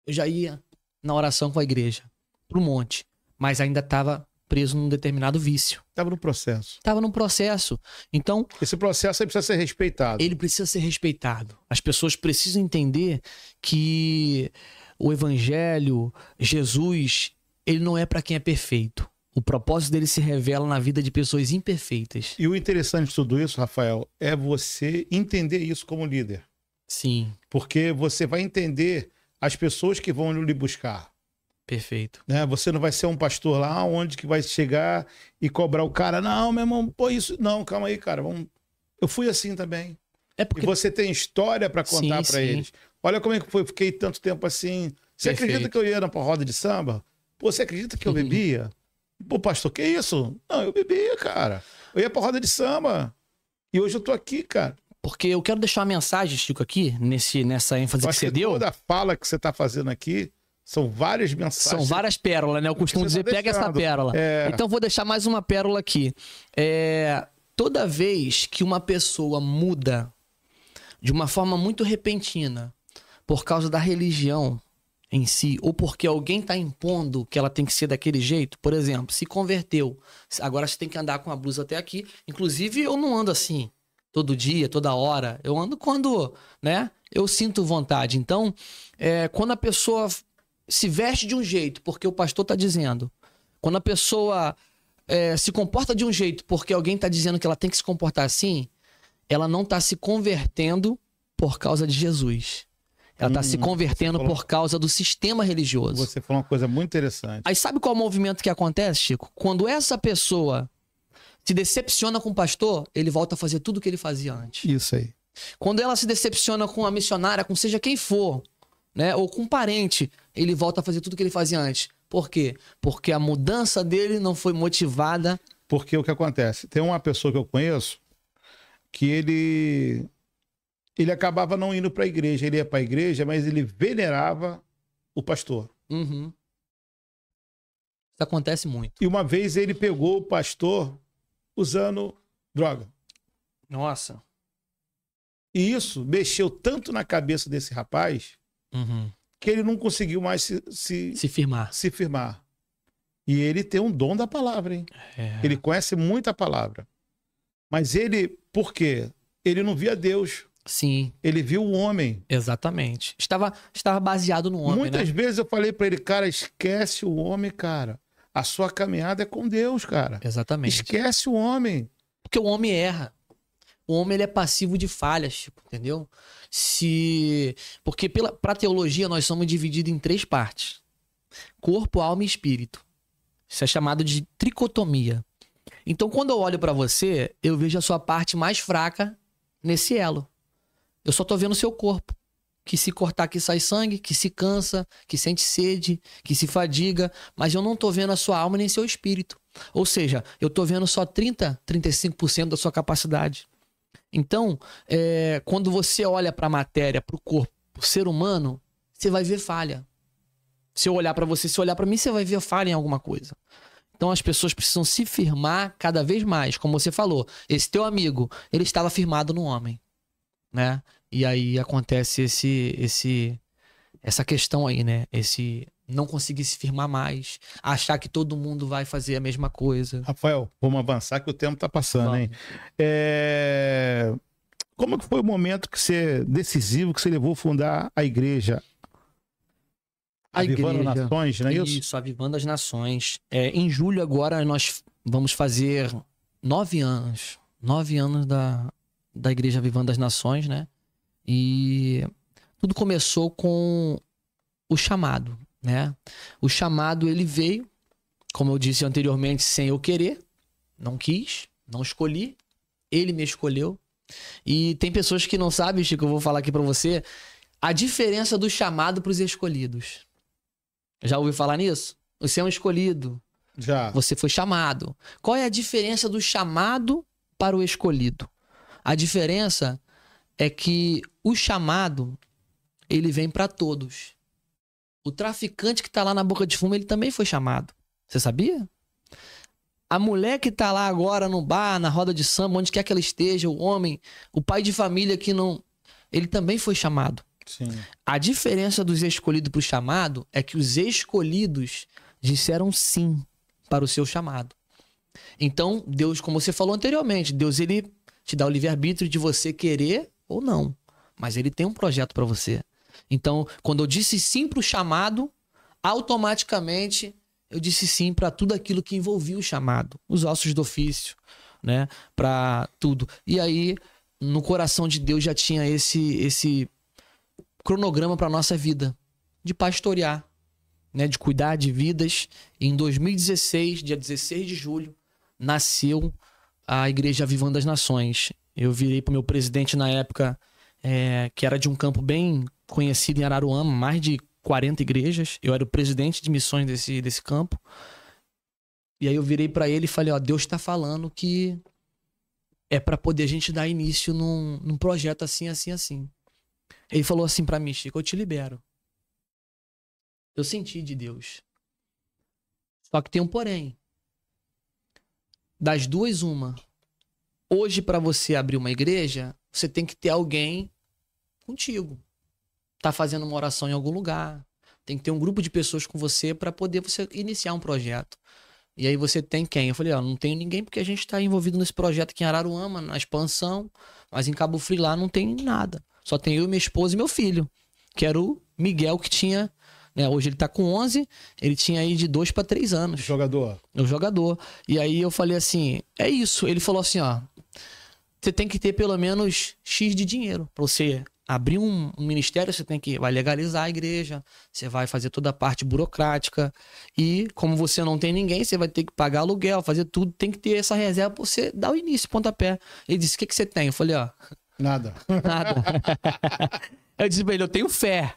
eu já ia na oração com a igreja, pro monte, mas ainda estava preso num determinado vício. Estava no processo. Estava num processo. Então, esse processo aí precisa ser respeitado. Ele precisa ser respeitado. As pessoas precisam entender que o evangelho, Jesus, ele não é para quem é perfeito. O propósito dele se revela na vida de pessoas imperfeitas. E o interessante de tudo isso, Rafael, é você entender isso como líder. Sim. Porque você vai entender as pessoas que vão lhe buscar. Perfeito. Né? Você não vai ser um pastor lá onde que vai chegar e cobrar o cara. Não, meu irmão, pô, isso... Não, calma aí, cara. Vamos... Eu fui assim também. É porque... E você tem história para contar para sim. eles. Olha como é que foi. Eu fiquei tanto tempo assim. Você Perfeito. acredita que eu ia na roda de samba? Pô, você acredita que eu bebia? Pô, pastor, que isso? Não, eu bebia, cara. Eu ia pra roda de samba. E hoje eu tô aqui, cara. Porque eu quero deixar uma mensagem, Chico, aqui, nessa ênfase que você deu. Toda a fala que você tá fazendo aqui são várias mensagens. São várias pérolas, né? Eu costumo dizer, pega essa pérola. Então, vou deixar mais uma pérola aqui. Toda vez que uma pessoa muda de uma forma muito repentina por causa da religião em si, ou porque alguém está impondo que ela tem que ser daquele jeito, por exemplo, se converteu, agora você tem que andar com a blusa até aqui. Inclusive, eu não ando assim todo dia, toda hora. Eu ando quando, né, eu sinto vontade. Então, quando a pessoa se veste de um jeito, porque o pastor está dizendo, quando a pessoa se comporta de um jeito, porque alguém está dizendo que ela tem que se comportar assim, ela não está se convertendo por causa de Jesus. Ela está se convertendo por causa do sistema religioso. Você falou uma coisa muito interessante. Aí sabe qual é o movimento que acontece, Chico? Quando essa pessoa se decepciona com o pastor, ele volta a fazer tudo o que ele fazia antes. Isso aí. Quando ela se decepciona com a missionária, com seja quem for, né, ou com um parente, ele volta a fazer tudo o que ele fazia antes. Por quê? Porque a mudança dele não foi motivada. Porque o que acontece? Tem uma pessoa que eu conheço que ele acabava não indo para a igreja. Ele ia para a igreja, mas ele venerava o pastor. Uhum. Isso acontece muito. E uma vez ele pegou o pastor usando droga. Nossa. E isso mexeu tanto na cabeça desse rapaz que ele não conseguiu mais se firmar. E ele tem um dom da palavra, hein? Ele conhece muito a palavra. Mas ele, por quê? Ele não via Deus. Sim. Ele viu o homem. Exatamente. Estava baseado no homem, Muitas né? vezes eu falei pra ele, cara, esquece o homem, cara. A sua caminhada é com Deus, cara. Exatamente. Esquece o homem. Porque o homem erra. O homem ele é passivo de falhas, tipo, entendeu? Porque pra teologia nós somos divididos em 3 partes. Corpo, alma e espírito. Isso é chamado de tricotomia. Então, quando eu olho pra você, eu vejo a sua parte mais fraca nesse elo. Eu só tô vendo o seu corpo. Que se cortar aqui sai sangue, que se cansa, que sente sede, que se fadiga. Mas eu não tô vendo a sua alma nem seu espírito. Ou seja, eu tô vendo só 30%, 35% da sua capacidade. Então, quando você olha pra matéria, pro corpo, pro ser humano, você vai ver falha. Se eu olhar pra você, se eu olhar pra mim, você vai ver falha em alguma coisa. Então as pessoas precisam se firmar cada vez mais. Como você falou, esse teu amigo, ele estava firmado no homem, né? E aí acontece essa questão aí, né? Esse não conseguir se firmar mais, achar que todo mundo vai fazer a mesma coisa. Rafael, vamos avançar que o tempo tá passando, hein? Como que foi o momento decisivo que você levou a fundar a igreja? Avivando Nações, não é isso? Isso, Avivando as Nações. Em julho agora nós vamos fazer 9 anos. 9 anos da Igreja Avivando as Nações, né? E tudo começou com o chamado, né? O chamado, ele veio, como eu disse anteriormente, sem eu querer. Não quis, não escolhi. Ele me escolheu. E tem pessoas que não sabem, Chico, eu vou falar aqui pra você, a diferença do chamado pros escolhidos. Já ouviu falar nisso? Você é um escolhido. Já. Você foi chamado. Qual é a diferença do chamado para o escolhido? A diferença é que o chamado, ele vem para todos. O traficante que tá lá na boca de fumo, ele também foi chamado. Você sabia? A mulher que tá lá agora no bar, na roda de samba, onde quer que ela esteja, o homem, o pai de família que não... Ele também foi chamado. Sim. A diferença dos escolhidos para o chamado é que os escolhidos disseram sim para o seu chamado. Então, Deus, como você falou anteriormente, Deus ele te dá o livre-arbítrio de você querer ou não. Mas ele tem um projeto para você. Então, quando eu disse sim para o chamado, automaticamente eu disse sim para tudo aquilo que envolvia o chamado, os ossos do ofício, né? Para tudo. E aí, no coração de Deus já tinha esse cronograma para nossa vida, de pastorear, né? De cuidar de vidas. E em 2016, dia 16 de julho, nasceu a Igreja Avivando das Nações. Eu virei para o meu presidente na época, que era de um campo bem conhecido em Araruama, mais de 40 igrejas. Eu era o presidente de missões desse campo. E aí eu virei para ele e falei, ó, Deus está falando que é para poder a gente dar início num projeto assim, assim, assim. Ele falou assim para mim, Chico, eu te libero. Eu senti de Deus. Só que tem um porém. Das duas, uma. Hoje, para você abrir uma igreja, você tem que ter alguém contigo. Tá fazendo uma oração em algum lugar. Tem que ter um grupo de pessoas com você para poder você iniciar um projeto. E aí você tem quem? Eu falei, ó, não tenho ninguém porque a gente está envolvido nesse projeto aqui em Araruama, na expansão, mas em Cabo Frio lá não tem nada. Só tem eu, minha esposa e meu filho, que era o Miguel, que tinha, né, hoje ele tá com 11, ele tinha aí de 2 para 3 anos. Jogador. O jogador. E aí eu falei assim, é isso. Ele falou assim, ó, você tem que ter pelo menos X de dinheiro para você abrir um ministério. Você vai legalizar a igreja, você vai fazer toda a parte burocrática e como você não tem ninguém, você vai ter que pagar aluguel, fazer tudo, tem que ter essa reserva para você dar o início, pontapé. Ele disse, o que você tem? Eu falei, ó... Nada. Nada. Eu disse pra ele, eu tenho fé.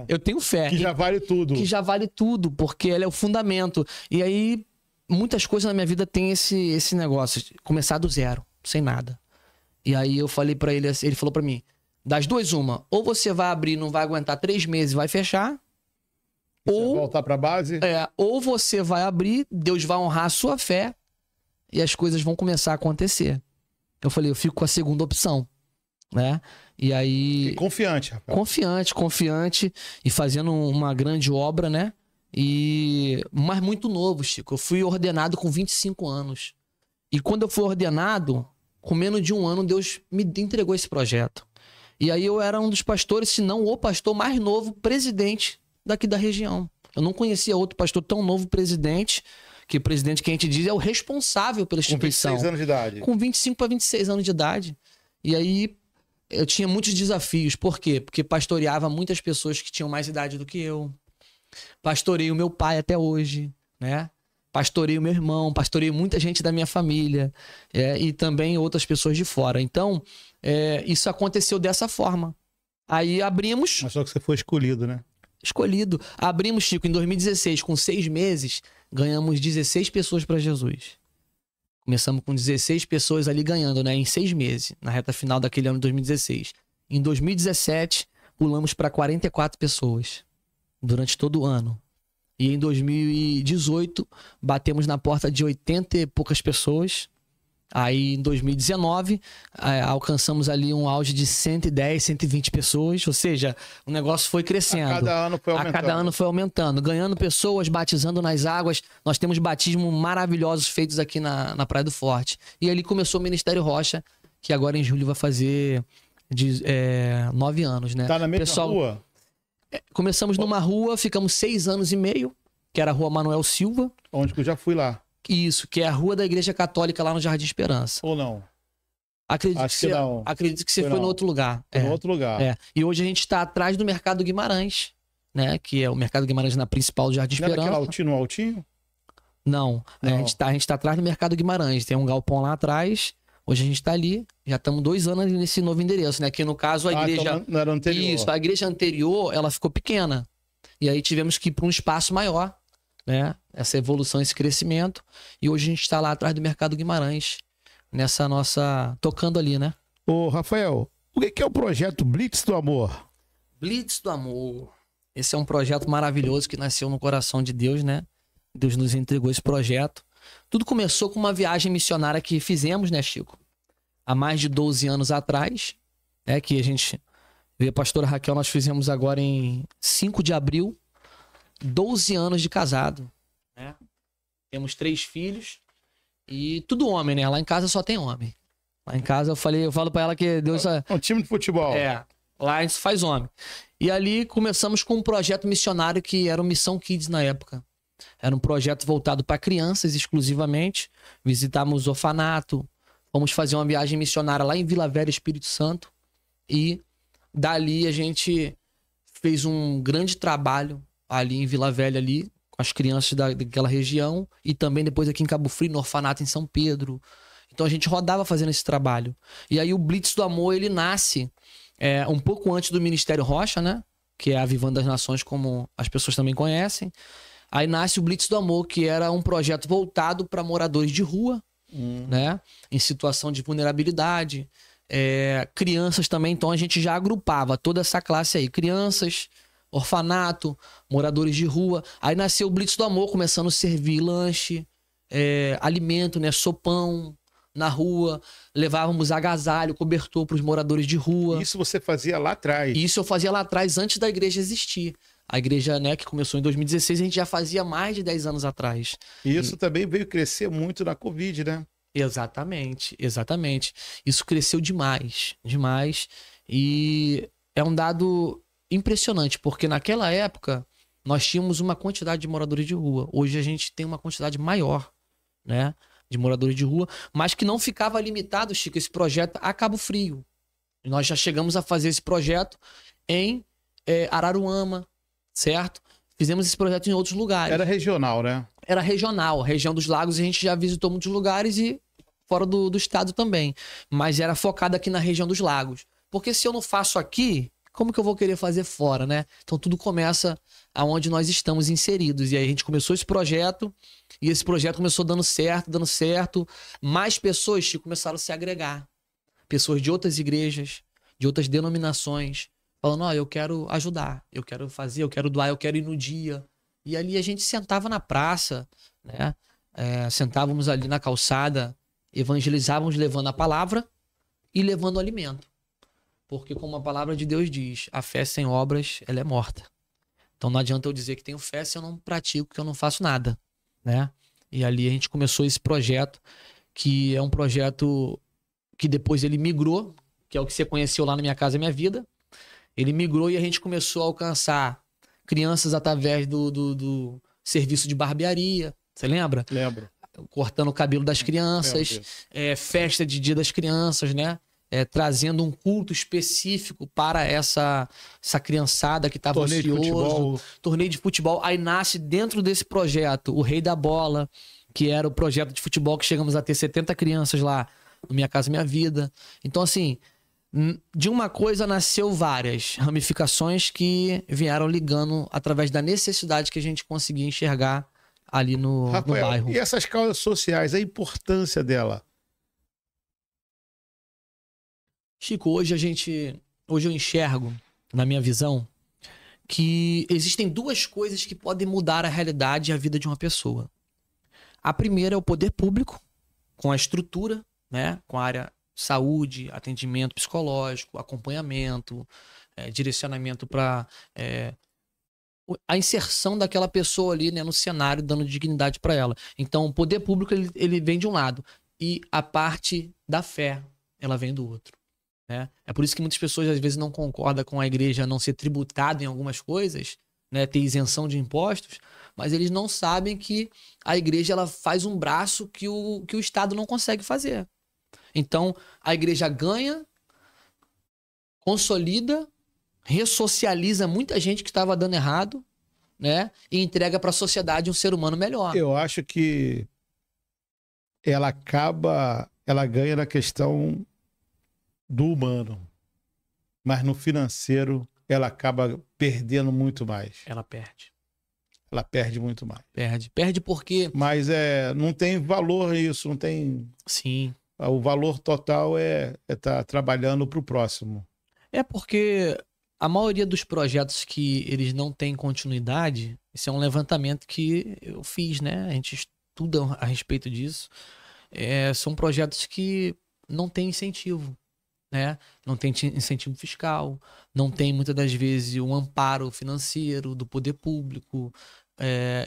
Eu tenho fé. Que já vale tudo. Que já vale tudo, porque ela é o fundamento. E aí, muitas coisas na minha vida tem esse negócio, começar do zero, sem nada. E aí eu falei pra ele, ele falou pra mim, das duas, uma, ou você vai abrir, não vai aguentar 3 meses e vai fechar, ou voltar pra base. Ou você vai abrir, Deus vai honrar a sua fé e as coisas vão começar a acontecer. Eu falei, eu fico com a segunda opção, né? E aí... E confiante, rapaz. Confiante e fazendo uma grande obra, né? Mas muito novo, Chico. Eu fui ordenado com 25 anos. E quando eu fui ordenado, com menos de 1 ano, Deus me entregou esse projeto. E aí eu era um dos pastores, se não o pastor mais novo, presidente daqui da região. Eu não conhecia outro pastor tão novo presidente, que o presidente que a gente diz é o responsável pela instituição. Com 26 anos de idade. Com 25 para 26 anos de idade. E aí eu tinha muitos desafios. Por quê? Porque pastoreava muitas pessoas que tinham mais idade do que eu. Pastorei o meu pai até hoje, né? Pastorei o meu irmão, pastorei muita gente da minha família e também outras pessoas de fora. Então, isso aconteceu dessa forma. Aí abrimos... Mas só que você foi escolhido, né? Escolhido. Abrimos, Chico, em 2016, com 6 meses, ganhamos 16 pessoas para Jesus. Começamos com 16 pessoas ali ganhando, né? Em 6 meses, na reta final daquele ano de 2016. Em 2017, pulamos para 44 pessoas durante todo o ano. E em 2018, batemos na porta de 80 e poucas pessoas. Aí em 2019, alcançamos ali um auge de 110, 120 pessoas. Ou seja, o negócio foi crescendo. A cada ano foi aumentando. A cada ano foi aumentando. Ganhando pessoas, batizando nas águas. Nós temos batismos maravilhosos feitos aqui na Praia do Forte. E ali começou o Ministério Rocha, que agora em julho vai fazer 9 anos, né? Tá na mesma rua? Começamos numa rua, ficamos 6 anos e meio, que era a Rua Manuel Silva. Onde que eu já fui lá. Isso, que é a Rua da Igreja Católica lá no Jardim Esperança. Ou não? Acredito que você foi no outro lugar. Foi no outro lugar. E hoje a gente está atrás do Mercado Guimarães, né? Que é o Mercado Guimarães na principal do Jardim Esperança. Não era aquele Altinho? Não. A gente tá atrás do Mercado Guimarães. Tem um galpão lá atrás. Hoje a gente tá ali. Já estamos 2 anos nesse novo endereço, né? Que no caso a igreja... Então não era anterior. Isso, a igreja anterior, ela ficou pequena. E aí tivemos que ir para um espaço maior, né? Essa evolução, esse crescimento. E hoje a gente está lá atrás do Mercado Guimarães, nessa nossa... tocando ali, né? Ô, Rafael, o que é o projeto Blitz do Amor? Blitz do Amor. Esse é um projeto maravilhoso que nasceu no coração de Deus, né? Deus nos entregou esse projeto. Tudo começou com uma viagem missionária que fizemos, né, Chico? Há mais de 12 anos atrás, né? Que a gente... Eu e a pastora Raquel, nós fizemos agora em 5 de abril, 12 anos de casado, né? Temos 3 filhos e tudo homem, né? Lá em casa só tem homem. Lá em casa eu falo pra ela que Deus... É um time de futebol. Lá a gente faz homem. E ali começamos com um projeto missionário que era o Missão Kids na época. Era um projeto voltado para crianças exclusivamente. Visitamos o orfanato, fomos fazer uma viagem missionária lá em Vila Velha, Espírito Santo. E dali a gente fez um grande trabalho ali em Vila Velha, ali, com as crianças daquela região. E também depois aqui em Cabo Frio, no orfanato em São Pedro. Então a gente rodava fazendo esse trabalho. E aí o Blitz do Amor, ele nasce um pouco antes do Ministério Rocha, né? Que é a Avivando das Nações, como as pessoas também conhecem. Aí nasce o Blitz do Amor, que era um projeto voltado para moradores de rua, né? Em situação de vulnerabilidade. Crianças também, então a gente já agrupava toda essa classe aí. Crianças, orfanato, moradores de rua. Aí nasceu o Blitz do Amor, começando a servir lanche, alimento, né? Sopão na rua. Levávamos agasalho, cobertor para os moradores de rua. Isso você fazia lá atrás? Isso eu fazia lá atrás, antes da igreja existir. A igreja, né, que começou em 2016, a gente já fazia mais de 10 anos atrás. E isso também veio crescer muito na Covid, né? Exatamente, exatamente. Isso cresceu demais, demais. E é um dado impressionante, porque naquela época nós tínhamos uma quantidade de moradores de rua. Hoje a gente tem uma quantidade maior, né, de moradores de rua, mas que não ficava limitado, Chico, esse projeto a Cabo Frio. Nós já chegamos a fazer esse projeto em Araruama, certo? Fizemos esse projeto em outros lugares. Era regional, né? Era regional. Região dos Lagos a gente já visitou muitos lugares e fora do estado também. Mas era focado aqui na região dos Lagos. Porque se eu não faço aqui, como que eu vou querer fazer fora, né? Então tudo começa aonde nós estamos inseridos. E aí a gente começou esse projeto e esse projeto começou dando certo, dando certo. Mais pessoas, Chico, começaram a se agregar. Pessoas de outras igrejas, de outras denominações, falando, eu quero ajudar, eu quero fazer, eu quero doar, eu quero ir no dia. E ali a gente sentava na praça, né? Sentávamos ali na calçada, evangelizávamos levando a palavra e levando o alimento. Porque como a palavra de Deus diz, a fé sem obras, ela é morta. Então não adianta eu dizer que tenho fé se eu não pratico, que eu não faço nada, né? E ali a gente começou esse projeto, que é um projeto que depois ele migrou, que é o que você conheceu lá na Minha Casa Minha Vida. Ele migrou e a gente começou a alcançar crianças através do serviço de barbearia. Você lembra? Lembro. Cortando o cabelo das crianças, festa de Dia das Crianças, né? Trazendo um culto específico para essa criançada que estava ocioso. Torneio de futebol. Aí nasce dentro desse projeto o Rei da Bola, que era o projeto de futebol que chegamos a ter 70 crianças lá no Minha Casa Minha Vida. Então, assim, de uma coisa nasceu várias ramificações que vieram ligando através da necessidade que a gente conseguia enxergar ali no bairro. E essas causas sociais, a importância dela? Chico, hoje eu enxergo, na minha visão, que existem duas coisas que podem mudar a realidade e a vida de uma pessoa. A primeira é o poder público, com a estrutura, né, com a área saúde, atendimento psicológico, acompanhamento, direcionamento para a inserção daquela pessoa ali, né, no cenário, dando dignidade para ela. Então, o poder público ele vem de um lado e a parte da fé ela vem do outro, né? É por isso que muitas pessoas às vezes não concordam com a igreja não ser tributada em algumas coisas, né, ter isenção de impostos, mas eles não sabem que a igreja ela faz um braço que o Estado não consegue fazer. Então, a igreja ganha, consolida, ressocializa muita gente que estava dando errado, né? E entrega para a sociedade um ser humano melhor. Eu acho que ela ganha na questão do humano, mas no financeiro ela acaba perdendo muito mais. Ela perde. Ela perde muito mais. Perde porque... Mas não tem valor isso, não tem... Sim. O valor total é estar trabalhando para o próximo. É porque a maioria dos projetos que eles não têm continuidade, esse é um levantamento que eu fiz, né? A gente estuda a respeito disso. São projetos que não têm incentivo, né? Não tem incentivo fiscal, não tem muitas das vezes um amparo financeiro do poder público.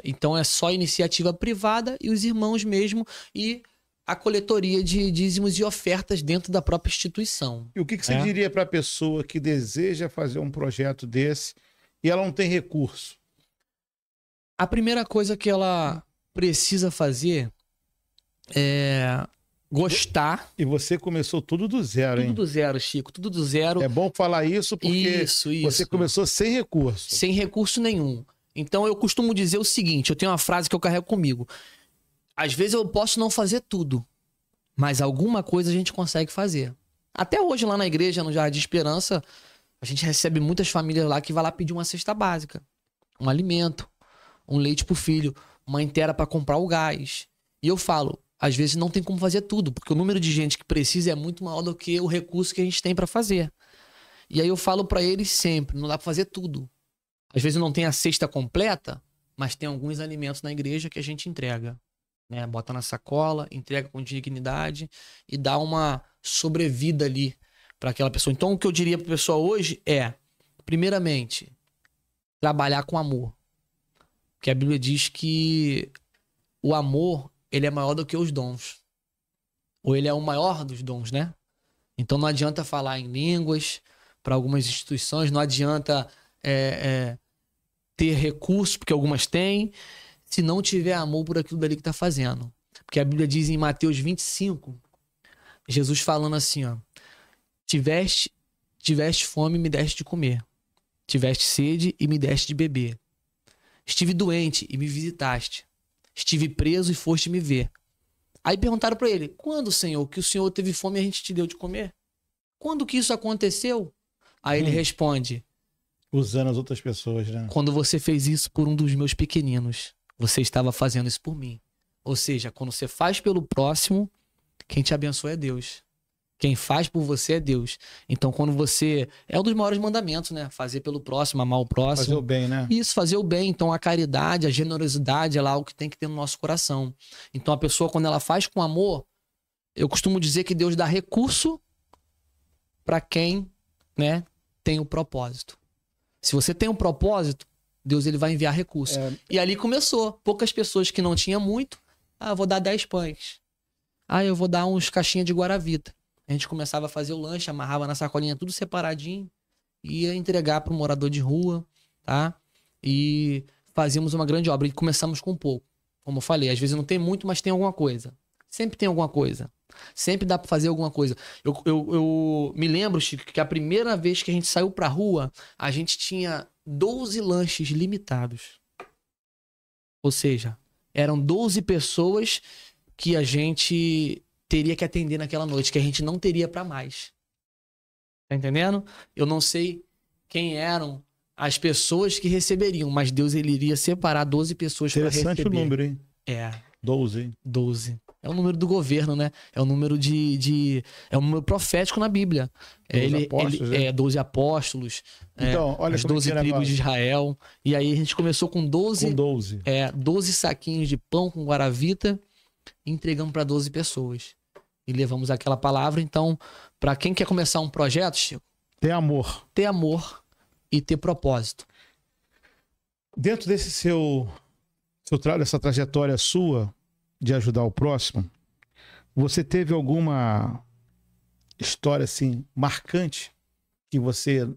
Então é só iniciativa privada e os irmãos mesmo e a coletoria de dízimos e ofertas dentro da própria instituição. E o que você diria para a pessoa que deseja fazer um projeto desse e ela não tem recurso? A primeira coisa que ela precisa fazer é gostar. E você começou tudo do zero, hein? Tudo do zero, Chico, tudo do zero. É bom falar isso porque Isso. você começou sem recurso. Sem recurso nenhum. Então eu costumo dizer o seguinte, eu tenho uma frase que eu carrego comigo. Às vezes eu posso não fazer tudo, mas alguma coisa a gente consegue fazer. Até hoje lá na igreja, no Jardim Esperança, a gente recebe muitas famílias lá que vai lá pedir uma cesta básica, um alimento, um leite pro filho, uma inteira para comprar o gás. E eu falo, às vezes não tem como fazer tudo, porque o número de gente que precisa é muito maior do que o recurso que a gente tem para fazer. E aí eu falo para eles sempre, não dá para fazer tudo. Às vezes não tem a cesta completa, mas tem alguns alimentos na igreja que a gente entrega, né? Bota na sacola, entrega com dignidade e dá uma sobrevida ali para aquela pessoa. Então o que eu diria para a pessoa hoje é, primeiramente, trabalhar com amor. Porque a Bíblia diz que o amor, ele é maior do que os dons. Ou ele é o maior dos dons, né? Então não adianta falar em línguas para algumas instituições, não adianta ter recursos, porque algumas têm, se não tiver amor por aquilo dali que está fazendo. Porque a Bíblia diz em Mateus 25, Jesus falando assim, ó, tiveste fome e me deste de comer, tiveste sede e me deste de beber, estive doente e me visitaste, estive preso e foste me ver. Aí perguntaram para ele, quando, Senhor, que o Senhor teve fome e a gente te deu de comer? Quando que isso aconteceu? Aí ele responde, usando as outras pessoas, né? Quando você fez isso por um dos meus pequeninos, você estava fazendo isso por mim. Ou seja, quando você faz pelo próximo, quem te abençoa é Deus. Quem faz por você é Deus. Então, quando você... É um dos maiores mandamentos, né? Fazer pelo próximo, amar o próximo. Fazer o bem, né? Isso, fazer o bem. Então, a caridade, a generosidade é lá o que tem que ter no nosso coração. Então, a pessoa, quando ela faz com amor, eu costumo dizer que Deus dá recurso para quem, né, tem o propósito. Se você tem um propósito, Deus ele vai enviar recurso. E ali começou. Poucas pessoas que não tinham muito. Ah, eu vou dar 10 pães. Ah, eu vou dar uns caixinhas de Guaravita. A gente começava a fazer o lanche, amarrava na sacolinha tudo separadinho, ia entregar para o morador de rua, tá? E fazíamos uma grande obra. E começamos com pouco. Como eu falei, às vezes não tem muito, mas tem alguma coisa. Sempre tem alguma coisa. Sempre dá para fazer alguma coisa. Eu me lembro, Chico, que a primeira vez que a gente saiu pra rua, a gente tinha 12 lanches limitados. Ou seja, eram 12 pessoas que a gente teria que atender naquela noite, que a gente não teria para mais. Tá entendendo? Eu não sei quem eram as pessoas que receberiam, mas Deus ele iria separar 12 pessoas para receber. Interessante o número, hein? 12. hein? 12. É o número do governo, né? É o número é um número profético na Bíblia. 12 apóstolos, né? 12 apóstolos. Então, olha as como 12 tribos de Israel. E aí a gente começou com 12. Com 12. 12 saquinhos de pão com Guaravita e entregamos para 12 pessoas. E levamos aquela palavra. Então, para quem quer começar um projeto, Chico, ter amor. Ter amor e ter propósito. Dentro desse dessa trajetória sua de ajudar o próximo, você teve alguma história assim marcante que você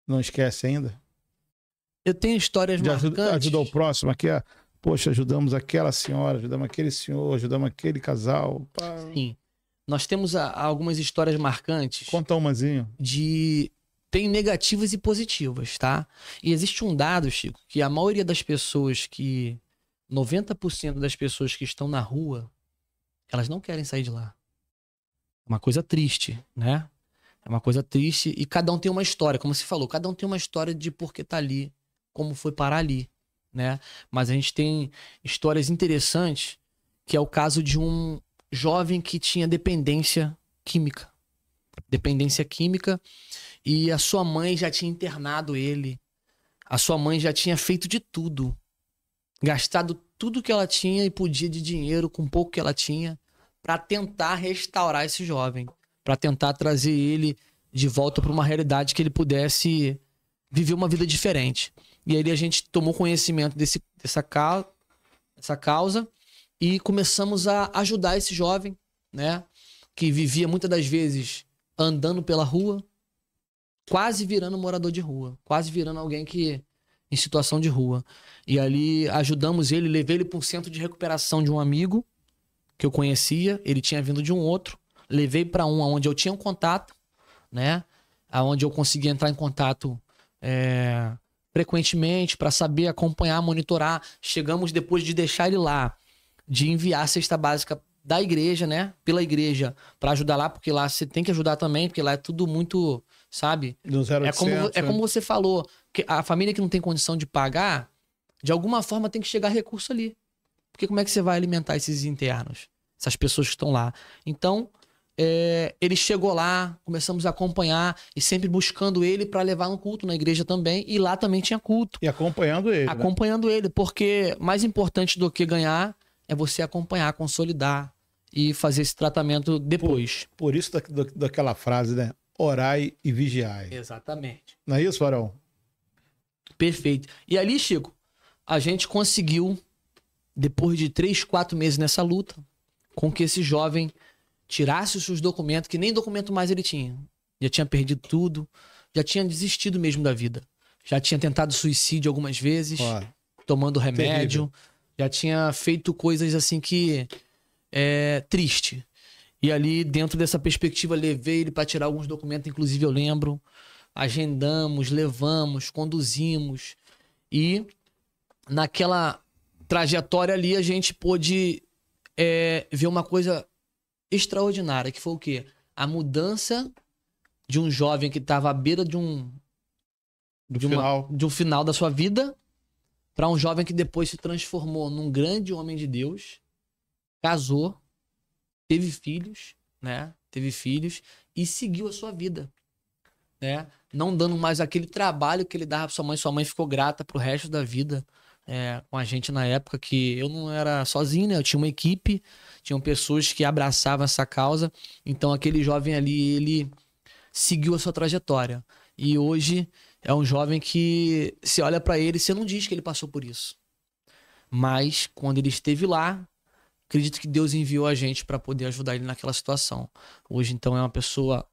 não esquece ainda? Eu tenho histórias marcantes. Ajudar o próximo, aqui poxa, ajudamos aquela senhora, ajudamos aquele senhor, ajudamos aquele casal. Sim. Nós temos algumas histórias marcantes. Conta umazinho. Tem negativas e positivas, tá? E existe um dado, Chico, que a maioria das pessoas 90% das pessoas que estão na rua, elas não querem sair de lá. É uma coisa triste, né? É uma coisa triste e cada um tem uma história, como você falou, cada um tem uma história de por que tá ali, como foi parar ali, né? Mas a gente tem histórias interessantes, que é o caso de um jovem que tinha dependência química. E a sua mãe já tinha internado ele. A sua mãe já tinha feito de tudo. Gastado tudo que ela tinha e podia de dinheiro, com pouco que ela tinha, para tentar restaurar esse jovem. Para tentar trazer ele de volta para uma realidade que ele pudesse viver uma vida diferente. E aí a gente tomou conhecimento dessa causa e começamos a ajudar esse jovem, né? Que vivia muitas das vezes andando pela rua, quase virando morador de rua, quase virando alguém que em situação de rua. E ali ajudamos ele, levei ele para um centro de recuperação de um amigo que eu conhecia, ele tinha vindo de um outro, levei para um onde eu tinha um contato, né? Aonde eu conseguia entrar em contato frequentemente para saber acompanhar, monitorar. Chegamos depois de deixar ele lá, de enviar a cesta básica da igreja, né? Pela igreja, para ajudar lá, porque lá você tem que ajudar também, porque lá é tudo muito, sabe? Do 0800, é como você falou, que a família que não tem condição de pagar, de alguma forma tem que chegar recurso ali. Porque como é que você vai alimentar esses internos? Essas pessoas que estão lá. Então, ele chegou lá, começamos a acompanhar e sempre buscando ele para levar no culto na igreja também. E lá também tinha culto. E acompanhando ele. Acompanhando ele, porque mais importante do que ganhar é você acompanhar, consolidar e fazer esse tratamento depois. Por isso daquela frase, né? Orai e vigiai. Exatamente. Não é isso, Varão? Perfeito. E ali, Chico, a gente conseguiu, depois de 3, 4 meses nessa luta, com que esse jovem tirasse os seus documentos, que nem documento mais ele tinha. Já tinha perdido tudo, já tinha desistido mesmo da vida. Já tinha tentado suicídio algumas vezes, tomando remédio. Terrível. Já tinha feito coisas assim que... triste. E ali, dentro dessa perspectiva, levei ele para tirar alguns documentos, inclusive eu lembro. Agendamos, levamos, conduzimos. E naquela trajetória ali, a gente pôde ver uma coisa extraordinária, que foi o quê? A mudança de um jovem que estava à beira de um final da sua vida para um jovem que depois se transformou num grande homem de Deus, casou, teve filhos, né? Teve filhos e seguiu a sua vida, né? Não dando mais aquele trabalho que ele dava para sua mãe. Sua mãe ficou grata pro resto da vida com a gente na época, que eu não era sozinho, né? Eu tinha uma equipe, tinham pessoas que abraçavam essa causa. Então aquele jovem ali, ele seguiu a sua trajetória. E hoje é um jovem que se olha para ele, você não diz que ele passou por isso. Mas quando ele esteve lá, acredito que Deus enviou a gente para poder ajudar ele naquela situação. Hoje, então, é uma pessoa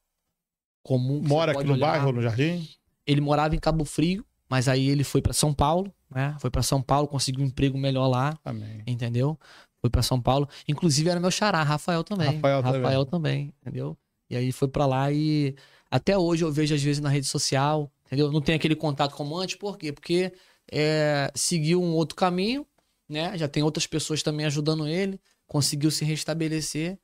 comum. Mora aqui no bairro, no Jardim? Ele morava em Cabo Frio, mas aí ele foi para São Paulo, né? Foi para São Paulo, conseguiu um emprego melhor lá. Amém. Entendeu? Foi para São Paulo. Inclusive era meu xará, Rafael também. Rafael também, entendeu? E aí foi para lá e até hoje eu vejo às vezes na rede social, entendeu? Não tem aquele contato como antes, por quê? Porque seguiu um outro caminho, né? Já tem outras pessoas também ajudando ele, conseguiu se restabelecer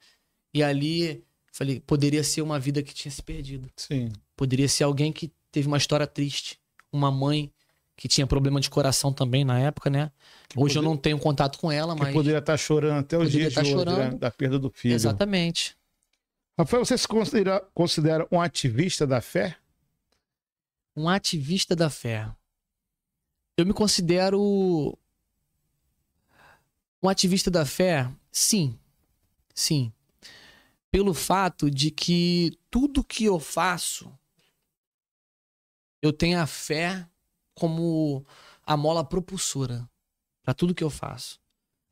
e ali falei, poderia ser uma vida que tinha se perdido. Sim. Poderia ser alguém que teve uma história triste, uma mãe que tinha problema de coração também na época, né? Hoje eu não tenho contato com ela, mas... Que poderia estar chorando até os dias de hoje, né? Da perda do filho. Exatamente. Rafael, você se considera um ativista da fé? Um ativista da fé. Eu me considero um ativista da fé, sim. Sim. Pelo fato de que tudo que eu faço, eu tenho a fé como a mola propulsora para tudo que eu faço.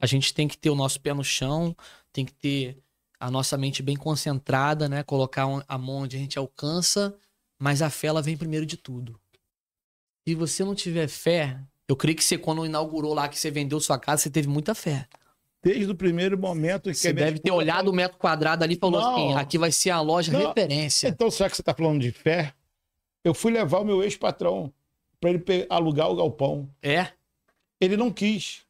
A gente tem que ter o nosso pé no chão, tem que ter a nossa mente bem concentrada, né? Colocar a mão onde a gente alcança, mas a fé ela vem primeiro de tudo. Se você não tiver fé, eu creio que você, quando inaugurou lá, que você vendeu sua casa, você teve muita fé. Desde o primeiro momento que você deve ter olhado o metro quadrado ali e falou assim, aqui vai ser a loja referência. Então, será que você está falando de fé? Eu fui levar o meu ex-patrão para ele alugar o galpão. Ele não quis.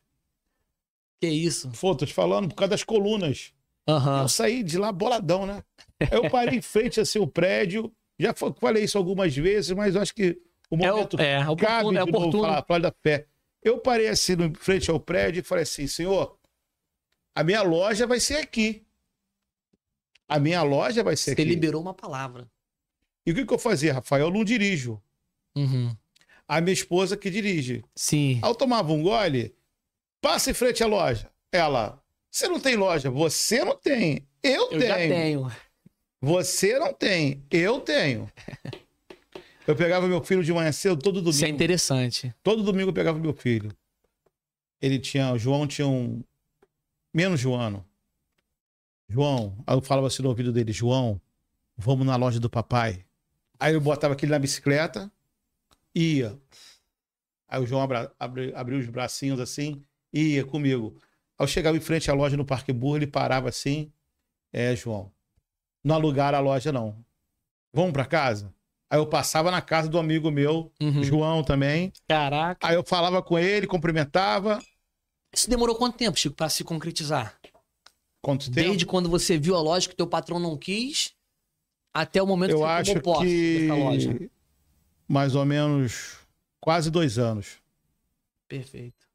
Que isso? Tô te falando, por causa das colunas. Uhum. Eu saí de lá boladão, né? Eu parei em frente assim, o prédio. Já falei isso algumas vezes, mas eu acho que o momento cabe de novo falar da fé. Eu parei assim, em frente ao prédio e falei assim, Senhor, a minha loja vai ser aqui. A minha loja vai ser aqui. Você liberou uma palavra. E o que eu fazia, Rafael? Eu não dirijo. Uhum. A minha esposa que dirige. Sim. Aí eu tomava um gole, passa em frente à loja. Ela, você não tem loja? Você não tem. Eu tenho. Já tenho. Você não tem. Eu tenho. Eu pegava meu filho de manhã cedo, todo domingo. Isso é interessante. Todo domingo eu pegava meu filho. O João tinha menos de um ano. João, aí eu falava assim no ouvido dele, João, vamos na loja do papai. Aí eu botava aquele na bicicleta, ia. Aí o João abriu os bracinhos assim e ia comigo. Aí eu chegava em frente à loja no Parque Burro, ele parava assim. João, não alugaram a loja, não. Vamos pra casa? Aí eu passava na casa do amigo meu, João também. Caraca. Aí eu falava com ele, cumprimentava. Isso demorou quanto tempo, Chico, pra se concretizar? Quanto tempo? Desde quando você viu a loja que o teu patrão não quis, até o momento que você tomou posse dessa loja? Mais ou menos quase 2 anos. Perfeito.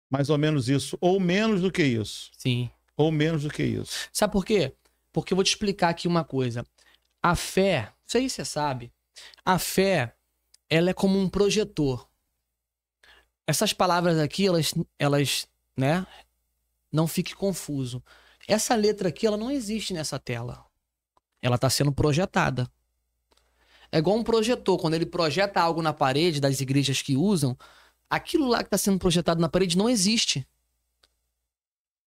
Mais ou menos isso. Ou menos do que isso. Sim. Ou menos do que isso. Sabe por quê? Porque eu vou te explicar aqui uma coisa. A fé, isso aí você sabe, a fé, ela é como um projetor. Essas palavras aqui, elas, né, não fique confuso. Essa letra aqui, ela não existe nessa tela. Ela está sendo projetada. É igual um projetor, quando ele projeta algo na parede das igrejas que usam, aquilo lá que está sendo projetado na parede não existe.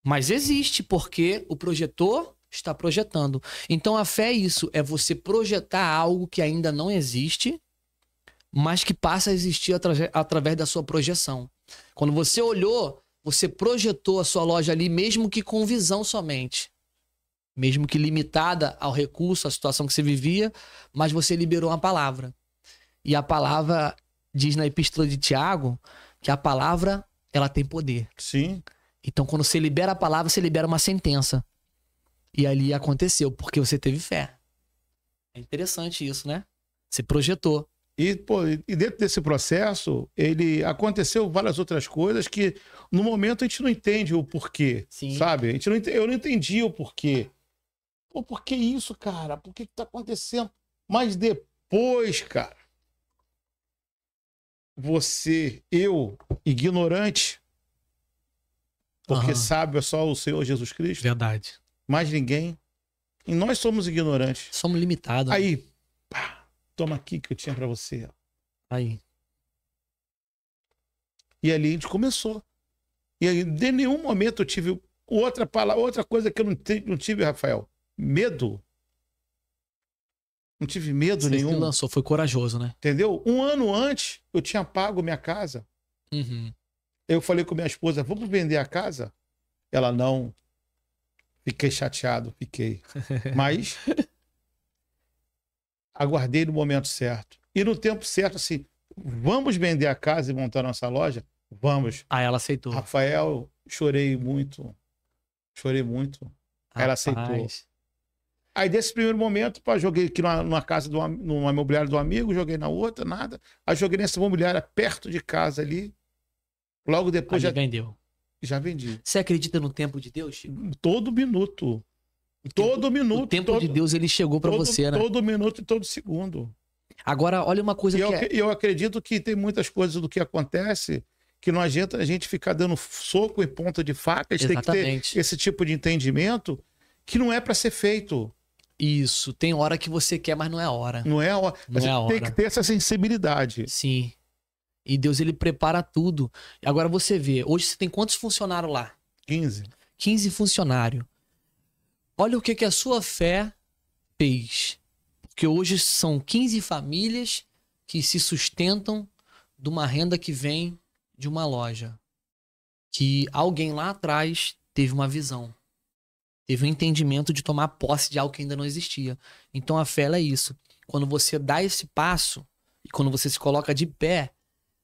Mas existe, porque o projetor está projetando. Então a fé é isso, é você projetar algo que ainda não existe, mas que passa a existir através da sua projeção. Quando você olhou, você projetou a sua loja ali, mesmo que com visão somente. Mesmo que limitada ao recurso, à situação que você vivia, mas você liberou uma palavra. E a palavra diz na Epístola de Tiago que a palavra, ela tem poder. Sim. Então, quando você libera a palavra, você libera uma sentença. E ali aconteceu, porque você teve fé. É interessante isso, né? Você projetou. E dentro desse processo, ele aconteceu várias outras coisas que, no momento, a gente não entende o porquê. Sim. Sabe? Eu não entendi o porquê. Pô, por que isso, cara? Por que tá acontecendo? Mas depois, cara, eu, ignorante, porque sábio é só o Senhor Jesus Cristo. Verdade. Mais ninguém. E nós somos ignorantes. Somos limitados. Aí, pá, toma aqui que eu tinha pra você. Aí. E ali a gente começou. E aí, de nenhum momento eu tive outra coisa que eu não tive, Rafael. Medo. Não tive medo nenhum. Você se lançou, foi corajoso, né? Entendeu? 1 ano antes, eu tinha pago minha casa. Eu falei com minha esposa, vamos vender a casa? Ela, não. Fiquei chateado, fiquei. Mas aguardei no momento certo. E no tempo certo, assim, vamos vender a casa e montar nossa loja? Vamos. Aí ela aceitou. Rafael, chorei muito. Chorei muito. Aí ela aceitou. Aí, desse primeiro momento, joguei aqui numa casa, numa imobiliária do amigo, joguei na outra, nada. Aí joguei nessa imobiliária perto de casa ali. Logo depois já vendeu. Já vendi. Você acredita no tempo de Deus, Chico? Todo minuto. O tempo de Deus, ele chegou para você, né? Todo minuto e todo segundo. Agora, olha uma coisa eu acredito que tem muitas coisas do que acontece que não adianta a gente ficar dando soco em ponta de faca. A gente tem que ter esse tipo de entendimento que não é para ser feito. Isso. Tem hora que você quer, mas não é a hora. Não é a hora. Mas tem que ter essa sensibilidade. Sim. E Deus, ele prepara tudo. Agora você vê, hoje você tem quantos funcionários lá? 15. 15 funcionários. Olha o que a sua fé fez. Porque hoje são 15 famílias que se sustentam de uma renda que vem de uma loja. Que alguém lá atrás teve uma visão. Teve um entendimento de tomar posse de algo que ainda não existia. Então a fé é isso. Quando você dá esse passo e quando você se coloca de pé,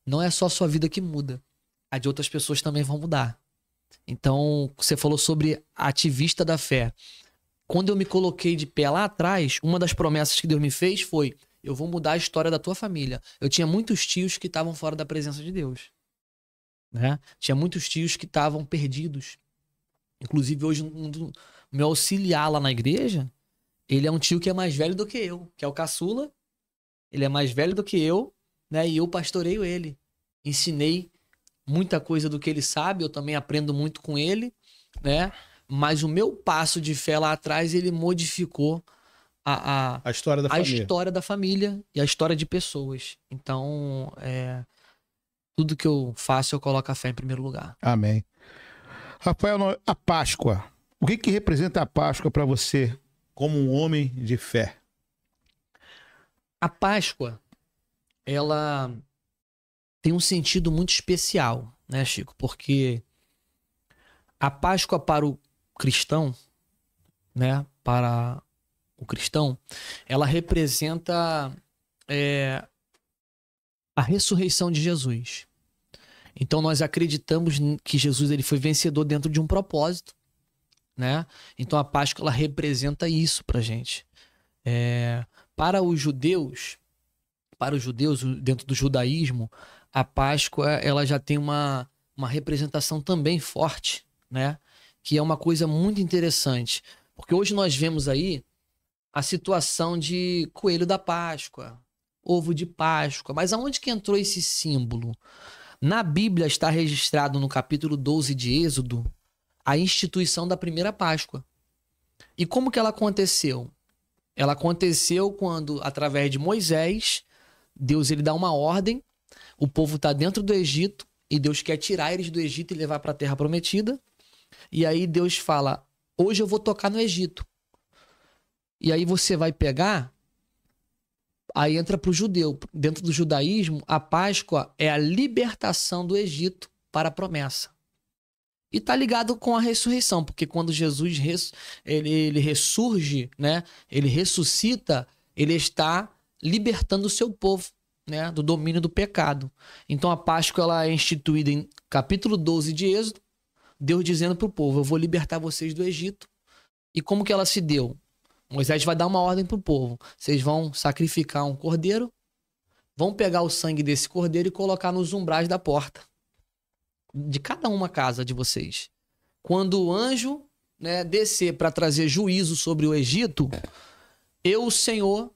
não é só a sua vida que muda. A de outras pessoas também vão mudar. Então, você falou sobre a ativista da fé. Quando eu me coloquei de pé lá atrás, uma das promessas que Deus me fez foi: eu vou mudar a história da tua família. Eu tinha muitos tios que estavam fora da presença de Deus. Né? Tinha muitos tios que estavam perdidos. Inclusive, hoje, o meu auxiliar lá na igreja, ele é um tio que é mais velho do que eu, que é o caçula. Ele é mais velho do que eu, né? E eu pastoreio ele. Ensinei muita coisa do que ele sabe, eu também aprendo muito com ele, né? Mas o meu passo de fé lá atrás, ele modificou a história da família. História da família e a história de pessoas. Então, tudo que eu faço, eu coloco a fé em primeiro lugar. Amém. Rafael, a Páscoa. O que representa a Páscoa para você como um homem de fé? A Páscoa, ela tem um sentido muito especial, né, Chico? Porque a Páscoa para o cristão, né, para o cristão, ela representa a ressurreição de Jesus. Então nós acreditamos que Jesus ele foi vencedor dentro de um propósito, né? Então a Páscoa ela representa isso pra gente. Para os judeus, dentro do judaísmo, a Páscoa ela já tem uma representação também forte, né? Que é uma coisa muito interessante. Porque hoje nós vemos aí a situação de coelho da Páscoa, ovo de Páscoa. Mas aonde que entrou esse símbolo? Na Bíblia está registrado no capítulo 12 de Êxodo a instituição da primeira Páscoa. E como que ela aconteceu? Ela aconteceu quando, através de Moisés, Deus ele dá uma ordem, o povo está dentro do Egito e Deus quer tirar eles do Egito e levar para a Terra Prometida. E aí Deus fala, hoje eu vou tocar no Egito. E aí você vai pegar, aí entra para o judeu. Dentro do judaísmo, a Páscoa é a libertação do Egito para a promessa. E tá ligado com a ressurreição, porque quando Jesus ele ressurge, né? Ele ressuscita, ele está libertando o seu povo, né? Do domínio do pecado. Então a Páscoa ela é instituída em capítulo 12 de Êxodo, Deus dizendo para o povo, eu vou libertar vocês do Egito. E como que ela se deu? Moisés vai dar uma ordem para o povo. Vocês vão sacrificar um cordeiro, vão pegar o sangue desse cordeiro e colocar nos umbrais da porta de cada uma casa de vocês. Quando o anjo, né, descer para trazer juízo sobre o Egito, eu, o Senhor,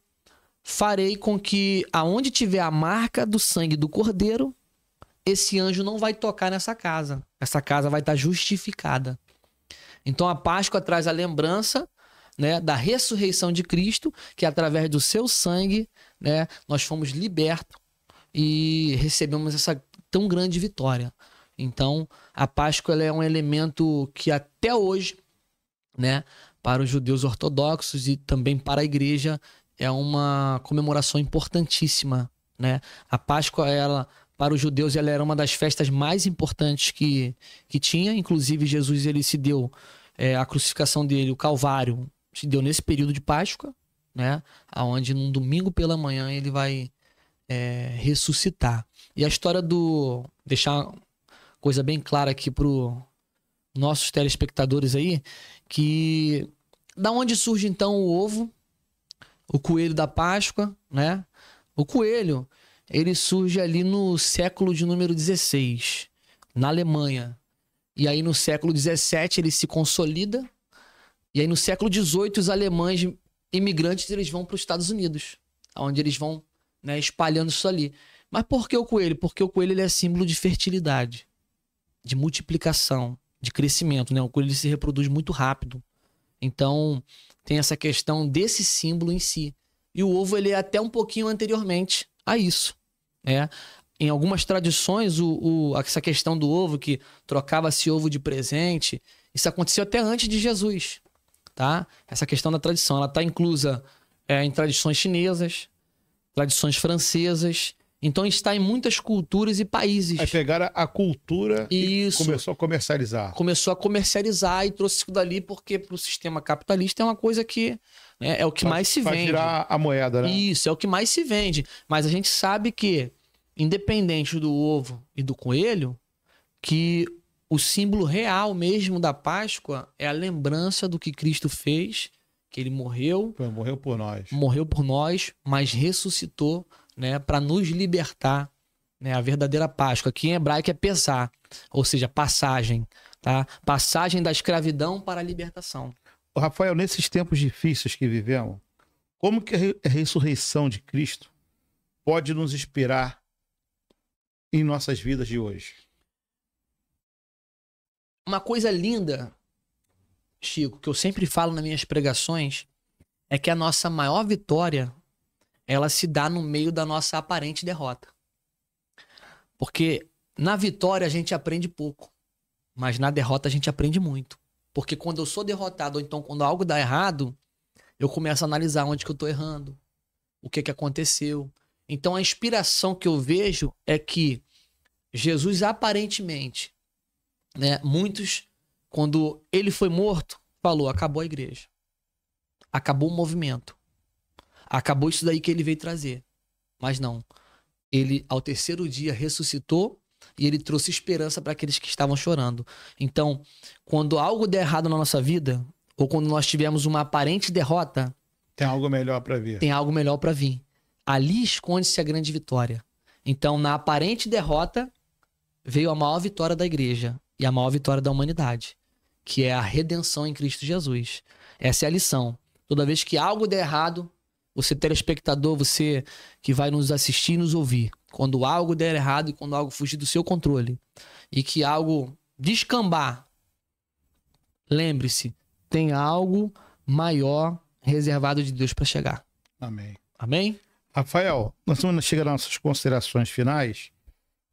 farei com que aonde tiver a marca do sangue do cordeiro, esse anjo não vai tocar nessa casa. Essa casa vai estar justificada. Então a Páscoa traz a lembrança, né, da ressurreição de Cristo, que através do seu sangue, né, nós fomos libertos e recebemos essa tão grande vitória. Então a Páscoa ela é um elemento que até hoje, né, para os judeus ortodoxos e também para a igreja é uma comemoração importantíssima, né? A Páscoa ela para os judeus ela era uma das festas mais importantes que tinha. Inclusive Jesus ele se deu a crucificação dele, o Calvário se deu nesse período de Páscoa, né? Onde num domingo pela manhã ele vai ressuscitar. E a história do... Deixar uma coisa bem clara aqui para os nossos telespectadores aí, que da onde surge então o ovo, o coelho da Páscoa, né? O coelho, ele surge ali no século de número 16, na Alemanha. E aí no século 17 ele se consolida. E aí no século 18 os alemães imigrantes eles vão para os Estados Unidos, onde eles vão, né, espalhando isso ali. Mas por que o coelho? Porque o coelho ele é símbolo de fertilidade, de multiplicação, de crescimento, né? O coelho ele se reproduz muito rápido. Então tem essa questão desse símbolo em si. E o ovo ele é até um pouquinho anteriormente a isso, né? Em algumas tradições, essa questão do ovo, que trocava-se ovo de presente, isso aconteceu até antes de Jesus, tá? Essa questão da tradição, ela está inclusa em tradições chinesas, tradições francesas, então está em muitas culturas e países. Aí pegaram a cultura e começou a comercializar. Começou a comercializar e trouxe isso dali porque para o sistema capitalista é uma coisa que, né, é o que mais se vende. Vai virar a moeda, né? Isso, é o que mais se vende. Mas a gente sabe que, independente do ovo e do coelho, que o símbolo real mesmo da Páscoa é a lembrança do que Cristo fez, que ele morreu. Morreu por nós. Morreu por nós, mas ressuscitou, né, para nos libertar, né, a verdadeira Páscoa, que em hebraico é pesar, ou seja, passagem, tá? Passagem da escravidão para a libertação. Rafael, nesses tempos difíceis que vivemos, como que a ressurreição de Cristo pode nos inspirar em nossas vidas de hoje? Uma coisa linda, Chico, que eu sempre falo nas minhas pregações, é que a nossa maior vitória ela se dá no meio da nossa aparente derrota. Porque na vitória a gente aprende pouco, mas na derrota a gente aprende muito. Porque quando eu sou derrotado, ou então quando algo dá errado, eu começo a analisar onde que eu tô errando, o que que aconteceu. Então a inspiração que eu vejo é que Jesus aparentemente, né, muitos, quando ele foi morto, falou, acabou a igreja. Acabou o movimento. Acabou isso daí que ele veio trazer. Mas não. Ele, ao terceiro dia, ressuscitou e ele trouxe esperança para aqueles que estavam chorando. Então, quando algo der errado na nossa vida, ou quando nós tivermos uma aparente derrota, tem algo melhor para vir. Tem algo melhor para vir. Ali esconde-se a grande vitória. Então, na aparente derrota, veio a maior vitória da igreja e a maior vitória da humanidade, que é a redenção em Cristo Jesus. Essa é a lição. Toda vez que algo der errado, você telespectador, você que vai nos assistir e nos ouvir, quando algo der errado e quando algo fugir do seu controle e que algo descambar, lembre-se, tem algo maior reservado de Deus para chegar. Amém. Amém? Rafael, nós estamos chegando às nossas considerações finais.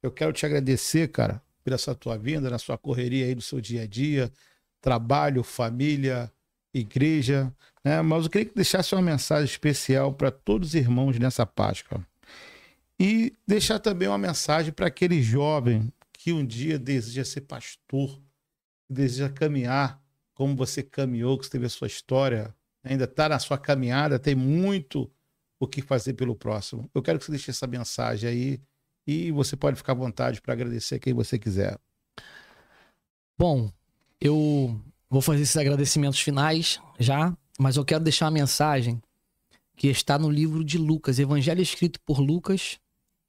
Eu quero te agradecer, cara, por essa tua vinda, na sua correria aí do seu dia a dia, trabalho, família, igreja, né? Mas eu queria que deixasse uma mensagem especial para todos os irmãos nessa Páscoa. E deixar também uma mensagem para aquele jovem que um dia deseja ser pastor, deseja caminhar como você caminhou, que você teve a sua história, ainda está na sua caminhada, tem muito o que fazer pelo próximo. Eu quero que você deixe essa mensagem aí e você pode ficar à vontade para agradecer quem você quiser. Bom, eu vou fazer esses agradecimentos finais já, mas eu quero deixar uma mensagem que está no livro de Lucas, Evangelho escrito por Lucas,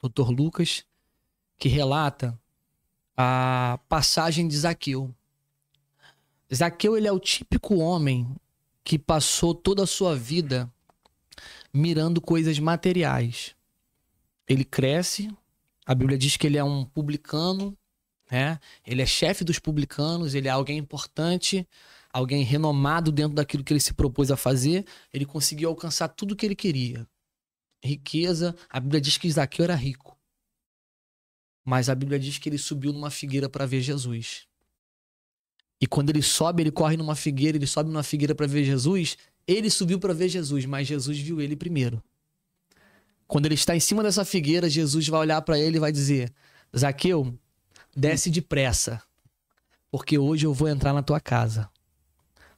Dr. Lucas, que relata a passagem de Zaqueu. Zaqueu, ele é o típico homem que passou toda a sua vida mirando coisas materiais. Ele cresce, a Bíblia diz que ele é um publicano, né? Ele é chefe dos publicanos, ele é alguém importante, alguém renomado dentro daquilo que ele se propôs a fazer. Ele conseguiu alcançar tudo o que ele queria. Riqueza, a Bíblia diz que Zaqueu era rico. Mas a Bíblia diz que ele subiu numa figueira para ver Jesus. E quando ele sobe, ele corre numa figueira, ele sobe numa figueira para ver Jesus. Ele subiu para ver Jesus, mas Jesus viu ele primeiro. Quando ele está em cima dessa figueira, Jesus vai olhar para ele e vai dizer: Zaqueu, desce depressa, porque hoje eu vou entrar na tua casa.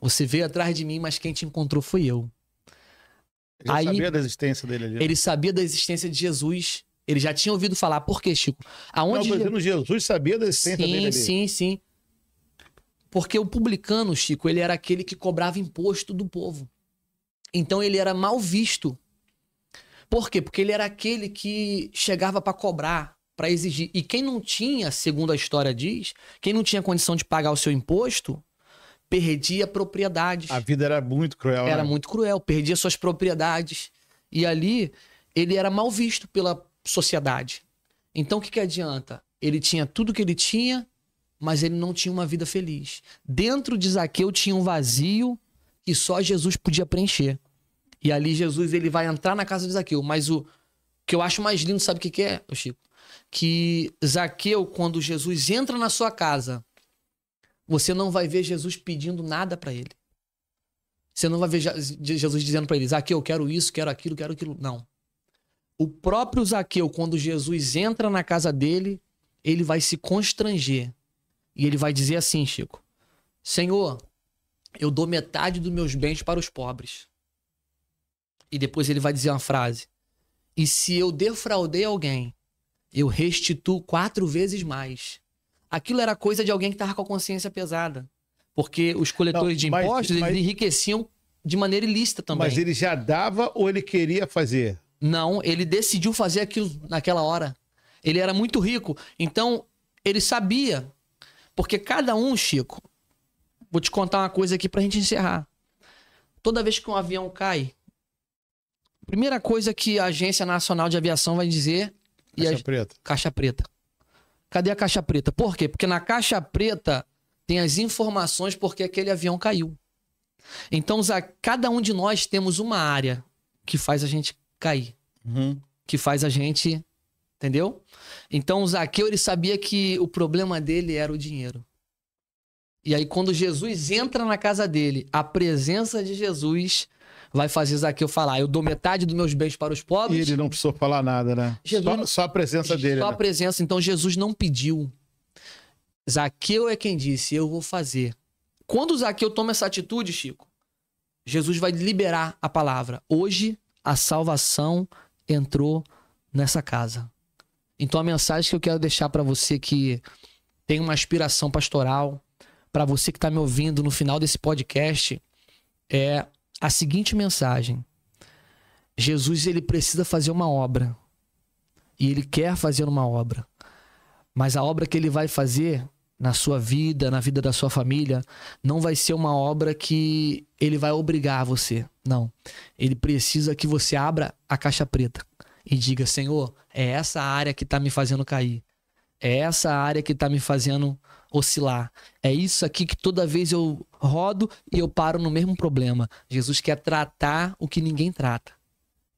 Você veio atrás de mim, mas quem te encontrou foi eu. Ele sabia da existência dele ali. Ele sabia da existência de Jesus. Ele já tinha ouvido falar. Por quê, Chico? Aonde Jesus sabia da existência dele ali. Sim. Porque o publicano, Chico, ele era aquele que cobrava imposto do povo. Então ele era mal visto. Por quê? Porque ele era aquele que chegava para cobrar, para exigir. E quem não tinha, segundo a história diz, quem não tinha condição de pagar o seu imposto, perdia propriedades. A vida era muito cruel. Era muito cruel, perdia suas propriedades. E ali ele era mal visto pela sociedade. Então o que adianta? Ele tinha tudo que ele tinha, mas ele não tinha uma vida feliz. Dentro de Zaqueu tinha um vazio que só Jesus podia preencher. E ali Jesus ele vai entrar na casa de Zaqueu. Mas o que eu acho mais lindo, sabe o que é, Chico? Que Zaqueu, quando Jesus entra na sua casa, você não vai ver Jesus pedindo nada para ele. Você não vai ver Jesus dizendo para ele: Zaqueu, quero isso, quero aquilo, quero aquilo. Não. O próprio Zaqueu, quando Jesus entra na casa dele, ele vai se constranger. E ele vai dizer assim, Chico: Senhor, eu dou metade dos meus bens para os pobres. E depois ele vai dizer uma frase: e se eu defraudei alguém, eu restituo 4 vezes mais. Aquilo era coisa de alguém que estava com a consciência pesada. Porque os coletores de impostos, eles enriqueciam de maneira ilícita também. Mas ele já dava ou ele queria fazer? Não, ele decidiu fazer aquilo naquela hora. Ele era muito rico. Então, ele sabia. Porque cada um, Chico, vou te contar uma coisa aqui pra gente encerrar. Toda vez que um avião cai, a primeira coisa que a Agência Nacional de Aviação vai dizer... Caixa preta. Caixa preta. Cadê a caixa preta? Por quê? Porque na caixa preta tem as informações porque aquele avião caiu. Então, cada um de nós temos uma área que faz a gente cair. Que faz a gente... Entendeu? Então, o Zaqueu, ele sabia que o problema dele era o dinheiro. E aí, quando Jesus entra na casa dele, a presença de Jesus vai fazer Zaqueu falar: eu dou metade dos meus bens para os E pobres. ele não precisou falar nada, né? Jesus- Só a presença dele. Só a né? presença. Então Jesus não pediu. Zaqueu é quem disse: eu vou fazer. Quando Zaqueu toma essa atitude, Chico, Jesus vai liberar a palavra. Hoje a salvação entrou nessa casa. Então a mensagem que eu quero deixar para você que tem uma aspiração pastoral, para você que está me ouvindo no final desse podcast, é a seguinte mensagem: Jesus, ele precisa fazer uma obra. E ele quer fazer uma obra. Mas a obra que ele vai fazer na sua vida, na vida da sua família, não vai ser uma obra que ele vai obrigar você. Não. Ele precisa que você abra a caixa preta e diga: Senhor, é essa área que está me fazendo cair. É essa área que está me fazendo oscilar. É isso aqui que toda vez eu rodo e eu paro no mesmo problema. Jesus quer tratar o que ninguém trata.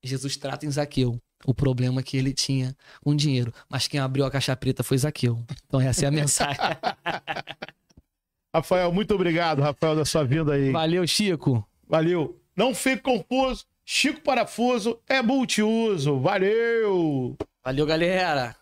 Jesus trata em Zaqueu o problema que ele tinha com dinheiro. Mas quem abriu a caixa preta foi Zaqueu. Então essa é a mensagem. Rafael, muito obrigado, Rafael, da sua vinda aí. Valeu, Chico. Valeu. Não fique confuso. Chico Parafuso é multiuso. Valeu! Valeu, galera.